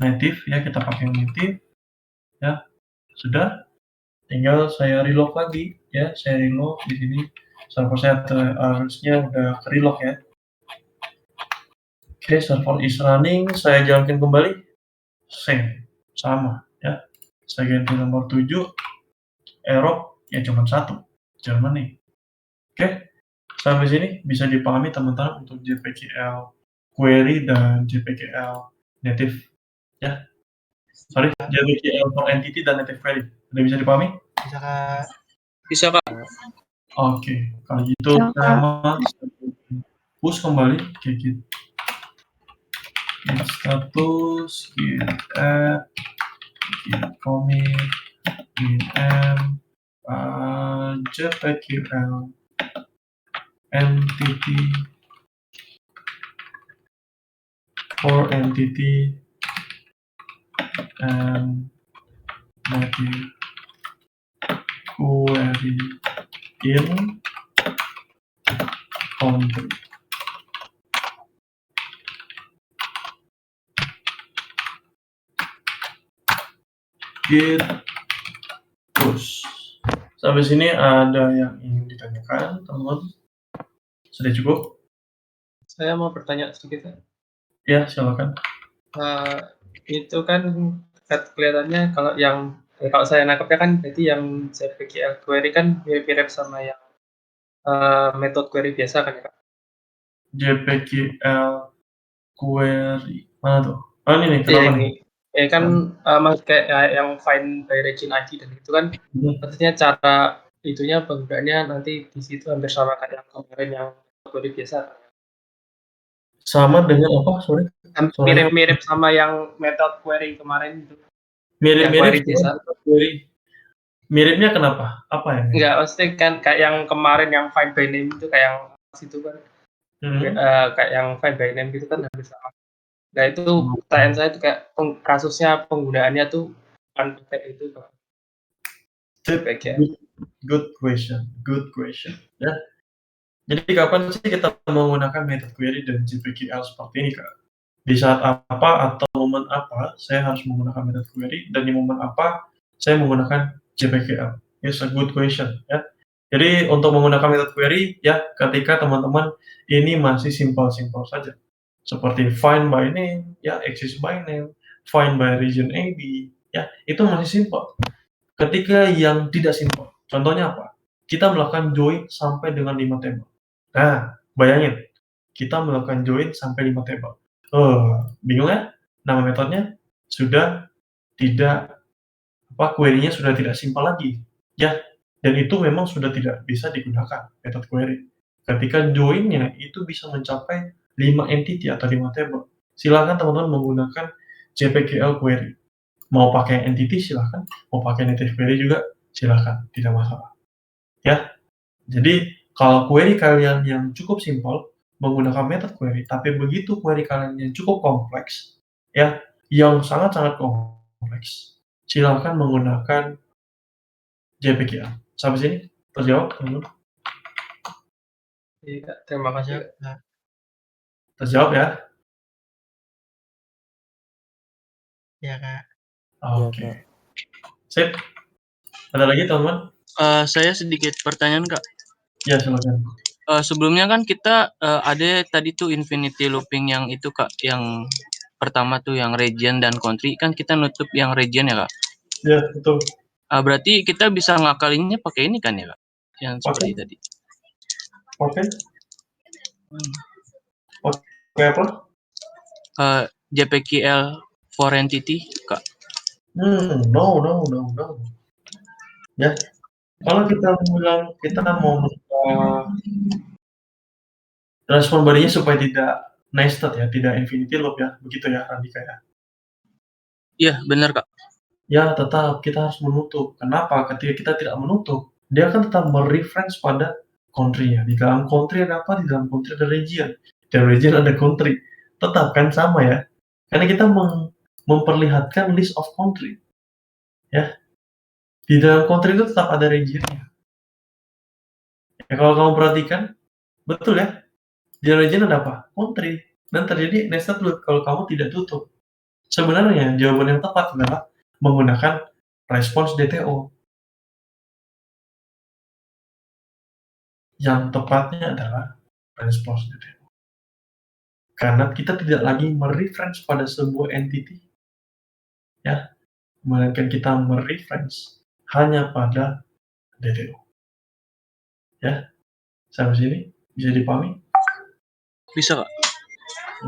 native ya, kita pakai native ya. Sudah, tinggal saya reload lagi ya. Saya reload di sini. Server saya harusnya udah reload ya. Oke, server is running. Saya jalankan kembali. Same, sama ya. Saya ganti nomor 7. Error ya cuma 1. Germany. Oke, sampai sini bisa dipahami teman-teman untuk JPKL query dan JPKL native ya. Sorry, JPKL for entity dan native query. Udah bisa dipahami? Bisa Kak. Bisa, Kak. Oke, kalau gitu saya push kembali kayak gitu. Git status, git add, git commit, git m, JPKL entity for entity and native query in country. Git push. Sampai sini ada yang ingin ditanyakan, teman-teman? Sudah cukup? Saya mau bertanya sedikit. Ya, silakan. Itu kan kelihatannya kalau saya nangkepnya kan berarti yang JPKL query kan mirip-mirip sama yang metode query biasa kan ya Kak? JPKL query mana tuh? Oh ini nih, Iya kenapa ini. nih? Kan kayak yang find by region ID dan itu kan maksudnya cara itunya penggunaannya nanti di situ hampir sama kayak yang kemarin yang query biasa. Sama dengan apa? Sorry. Mirip-mirip sama yang metode query kemarin itu. Mirip-mirip biasa. Query. Miripnya kenapa? Apa ya? Enggak, maksudnya kan kayak yang kemarin yang find by name itu kayak yang situ kan. Kayak yang find by name gitu kan hampir sama. Nah itu pertanyaan saya itu kayak kasusnya penggunaannya tuh kan kayak itu Pak. Good question. Ya. Jadi kapan sih kita menggunakan method query dan JPKL seperti ini Kak? Di saat apa atau momen apa saya harus menggunakan method query dan di momen apa saya menggunakan JPKL? It's a good question ya. Jadi untuk menggunakan method query ya ketika teman-teman ini masih simple saja. Seperti find by name, ya access by name, find by region AB, ya itu masih simple. Ketika yang tidak simple, contohnya apa? Kita melakukan join sampai dengan 5 table. Nah, bayangin, kita melakukan join sampai 5 table. Bingung ya? Nama metodenya sudah tidak query-nya sudah tidak simpel lagi, ya. Dan itu memang sudah tidak bisa digunakan metode query. Ketika join-nya itu bisa mencapai 5 entity atau 5 table. Silakan teman-teman menggunakan JPKL query. Mau pakai entity silakan, mau pakai native query juga silakan, tidak masalah. Ya. Jadi kalau query kalian yang cukup simpel menggunakan method query, tapi begitu query kalian yang cukup kompleks, ya, yang sangat-sangat kompleks, silakan menggunakan JPKL. Sampai sini terjawab, teman-teman? Iya, terima kasih. Terjawab ya? Ya Kak. Oke. Sip. Ada lagi teman-teman? Saya sedikit pertanyaan Kak. Ya silakan. Sebelumnya kan kita ada tadi tuh infinity looping yang itu Kak, yang pertama tuh yang region dan country kan kita nutup yang region ya Kak. Ya, betul. Berarti kita bisa ngakalinnya pakai ini kan ya Kak? Yang seperti Pakai. tadi. Oke. Pakai apa? JPKL for entity Kak. No. Ya, kalau kita bilang kita mau respon bodinya supaya tidak nested ya, tidak infinity loop ya, begitu ya Randika ya? Iya, benar Kak. Ya, tetap kita harus menutup. Kenapa? Ketika kita tidak menutup, dia akan tetap mereference pada country-nya. Di dalam country ada apa? Di dalam country ada region. Di region ada country. Tetap kan sama ya. Karena kita memperlihatkan list of country. Ya. Di dalam country itu tetap ada region-nya. Ya, kalau kamu perhatikan, betul ya. Di region ada apa? Country. Dan terjadi nested loop kalau kamu tidak tutup. Sebenarnya jawaban yang tepat adalah menggunakan response DTO. Yang tepatnya adalah response DTO. Karena kita tidak lagi mereference pada sebuah entity, ya, melainkan kita mereference hanya pada DTO. Ya, sampai sini bisa dipahami? Bisa Kak.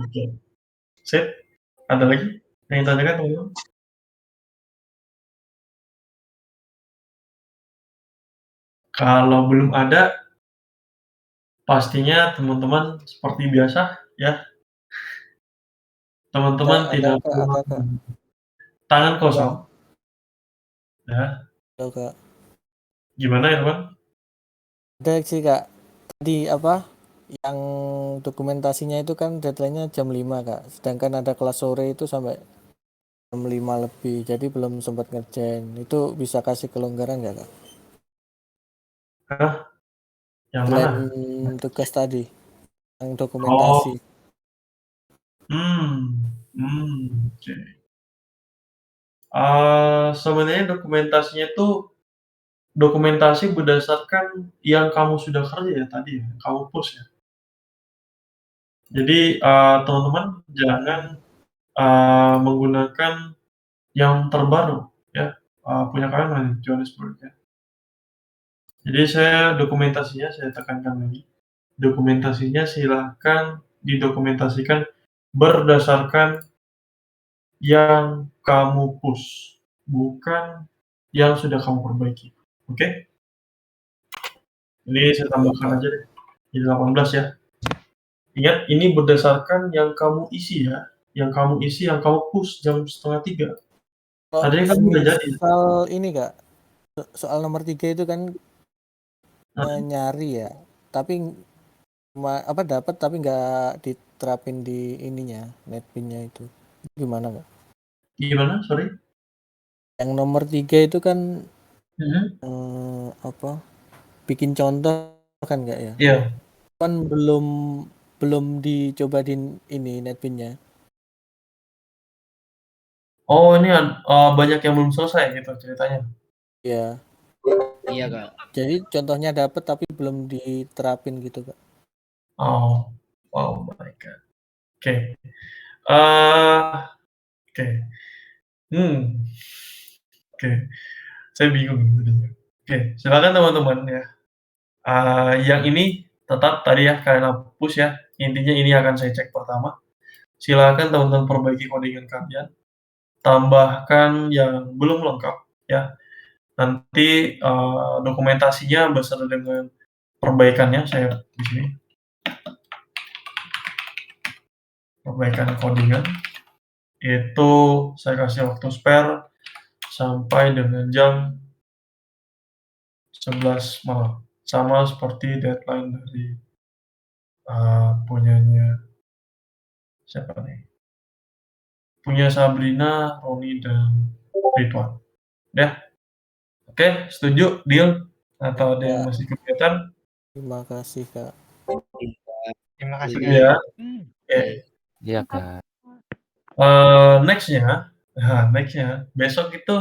Oke. Sip. Ada lagi yang ditanyakan teman-teman? Kalau belum ada, pastinya teman-teman seperti biasa ya. Teman-teman tidak perlu tangan kosong. Ya. Halo Kak. Gimana ya teman? Ada sih Kak. Tadi apa? Yang dokumentasinya itu kan deadline-nya jam 5 Kak. Sedangkan ada kelas sore itu sampai jam 5 lebih. Jadi belum sempat ngerjain. Itu bisa kasih kelonggaran nggak Kak? Hah? Yang Selain mana? tugas tadi. Yang dokumentasi. Oke. Sebenarnya dokumentasinya itu dokumentasi berdasarkan yang kamu sudah kerja ya tadi ya, kamu push ya. Jadi teman-teman jangan menggunakan yang terbaru ya. Punya kalian mana nih? Johannesburg ya. Jadi dokumentasinya saya tekankan lagi. Dokumentasinya silahkan didokumentasikan berdasarkan yang kamu push, bukan yang sudah kamu perbaiki. Oke? Ini saya tambahkan aja deh, jadi 18 ya. Ingat, ini berdasarkan yang kamu isi ya. Yang kamu isi, yang kamu push jam 2:30. Tadinya kan udah jadi. Soal ini Kak, soal nomor 3 itu kan nyari ya. Tapi dapat tapi nggak diterapin di ininya, netpinnya itu. Gimana Kak? Gimana? Sorry? Yang nomor 3 itu kan bikin contoh kan nggak ya? Iya. Kan belum dicoba di ini netpinnya. Oh, ini banyak yang belum selesai gitu ceritanya. Iya. Iya Kak. Jadi contohnya dapat tapi belum diterapin gitu Kak. Oh my god. Oke. Oke. Saya bingung jadinya. Oke, silakan teman-teman ya. Yang ini tetap tadi ya kalian hapus ya. Intinya ini akan saya cek pertama. Silakan teman-teman perbaiki codingan kalian. Tambahkan yang belum lengkap ya. Nanti dokumentasinya beserta dengan perbaikannya saya di sini. Perbaikan codingan itu saya kasih waktu spare sampai dengan jam 11 malam. Sama seperti deadline dari punyanya siapa nih? Punya Sabrina, Roni, dan Ridwan. Ya. Oke, setuju? Deal? Atau ada yang masih kegiatan? Terima kasih Kak. Terima kasih Setuju ya. Oke. Iya Kak. Nextnya besok itu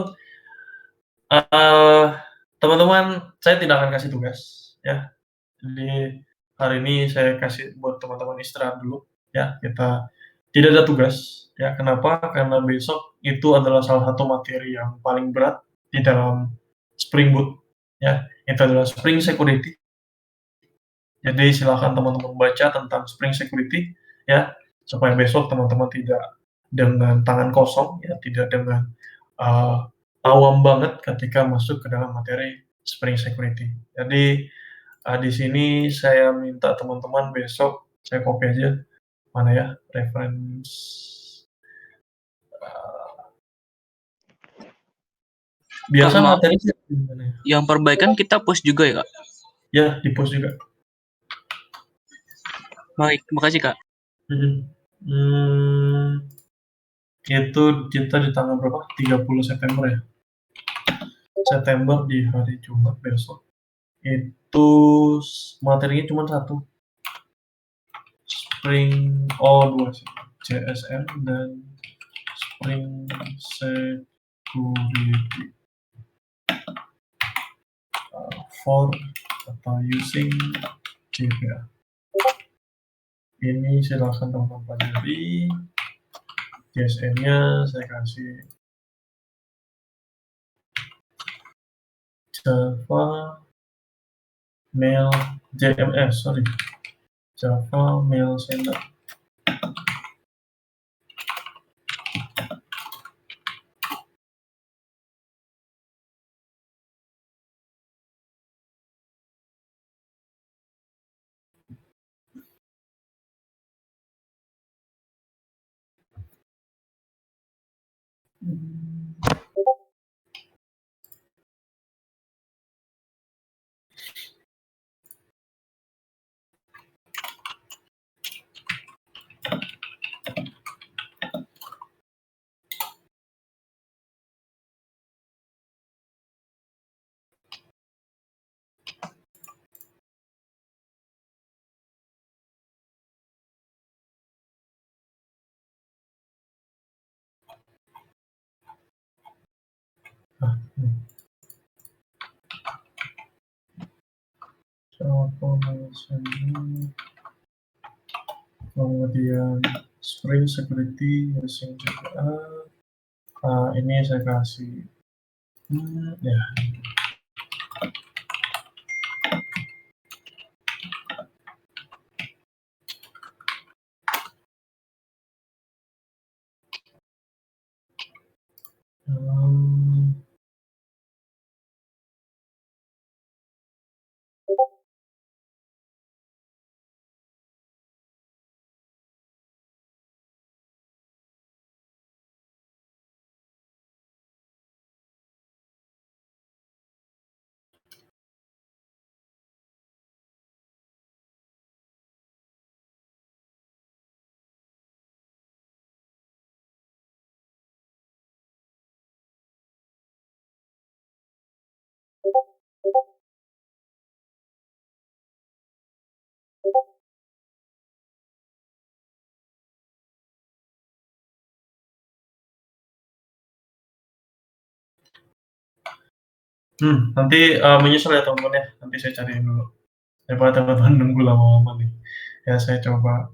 teman-teman saya tidak akan kasih tugas ya. Jadi hari ini saya kasih buat teman-teman istirahat dulu ya, kita tidak ada tugas ya. Kenapa? Karena besok itu adalah salah satu materi yang paling berat di dalam Spring Boot ya, itu adalah Spring Security. Jadi silakan teman-teman baca tentang Spring Security ya, supaya besok teman-teman tidak dengan tangan kosong ya, tidak dengan awam banget ketika masuk ke dalam materi Spring Security. Jadi di sini saya minta teman-teman besok, saya copy aja, mana ya, reference. Biasa Kak, materi gimana ya? yang perbaikan kita post juga ya, Kak? Ya, di post juga. Baik, makasih, Kak. Itu kita di tanggal berapa? 30 September ya. September di hari Jumat besok. Itu materinya cuma satu. Spring dua sih. JSM dan Spring Security for atau using JVA. Ini silahkan teman-teman pelajari. JSM-nya saya kasih Java Mail JMS, Java Mail Sender. Kemudian Spring Security using JVA. Ini saya kasih ya. Nanti menyusul ya teman-teman ya. Nanti saya cariin dulu. Daripada teman-teman nunggu lama-lama nih. Ya saya coba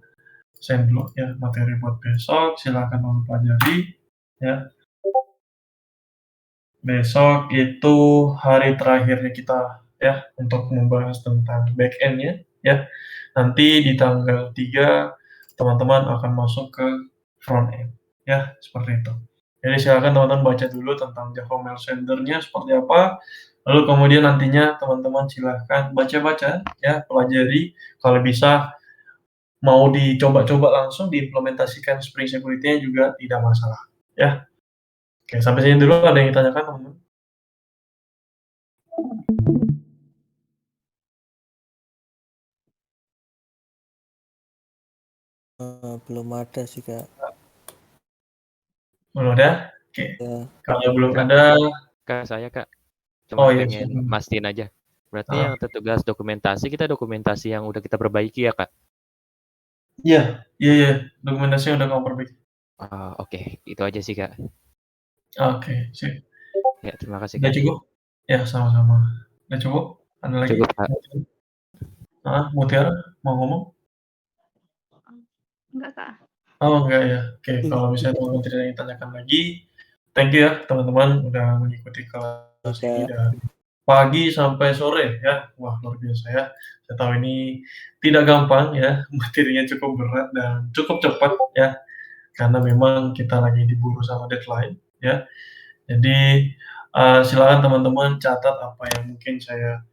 send dulu ya materi buat besok. Silahkan teman pelajari ya. Besok itu hari terakhirnya kita ya untuk membahas tentang back-end-nya ya. Nanti di tanggal 3 teman-teman akan masuk ke front end ya, seperti itu. Jadi silakan teman-teman baca dulu tentang Java Mail Sender-nya seperti apa. Lalu kemudian nantinya teman-teman silahkan baca-baca ya, pelajari. Kalau bisa mau dicoba-coba langsung diimplementasikan Spring Security-nya juga tidak masalah ya. Oke, sampai sini dulu. Ada yang ditanyakan teman-teman? Belum ada sih, Kak. Belum ada? Oke. Ya. Kalau belum ada, Kak, saya Kak. Cuma iya, pengen silakan. mastiin aja. Berarti yang tugas dokumentasi kita dokumentasi yang udah kita perbaiki ya, Kak? Iya. Dokumentasinya udah kamu perbaiki. Oke. Itu aja sih, Kak. Oke, sip. Ya, terima kasih, Udah Kak. cukup? Ya, sama-sama. Udah cukup? Ada lagi? Cukup, Kak. Mutiara mau ngomong? Enggak, Kak. Oh, enggak ya. Oke, kalau misalnya teman-teman tidak ingin tanyakan lagi, thank you ya teman-teman udah mengikuti kelas ini dari pagi sampai sore ya. Wah, luar biasa ya. Saya tahu ini tidak gampang ya, materinya cukup berat dan cukup cepat ya, karena memang kita lagi diburu sama deadline ya. Jadi, silakan teman-teman catat apa yang mungkin saya,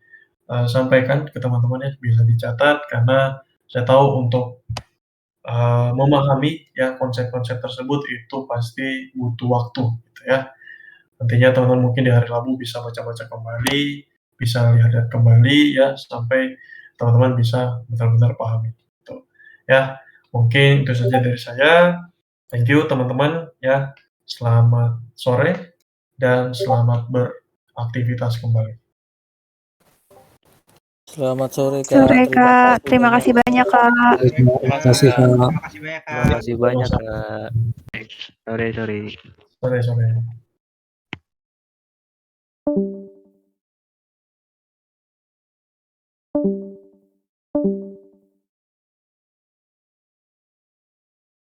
sampaikan ke teman-teman ya, bisa dicatat karena saya tahu untuk memahami ya konsep-konsep tersebut itu pasti butuh waktu gitu ya. Nantinya teman-teman mungkin di hari Rabu bisa baca-baca kembali, bisa lihat-lihat kembali ya sampai teman-teman bisa benar-benar pahami gitu. Ya, mungkin itu saja dari saya. Thank you teman-teman ya. Selamat sore dan selamat beraktivitas kembali. Selamat sore Kak. Sore Kak, terima kasih banyak Kak. Terima kasih Kak. Terima kasih banyak Kak. Sore. Sore.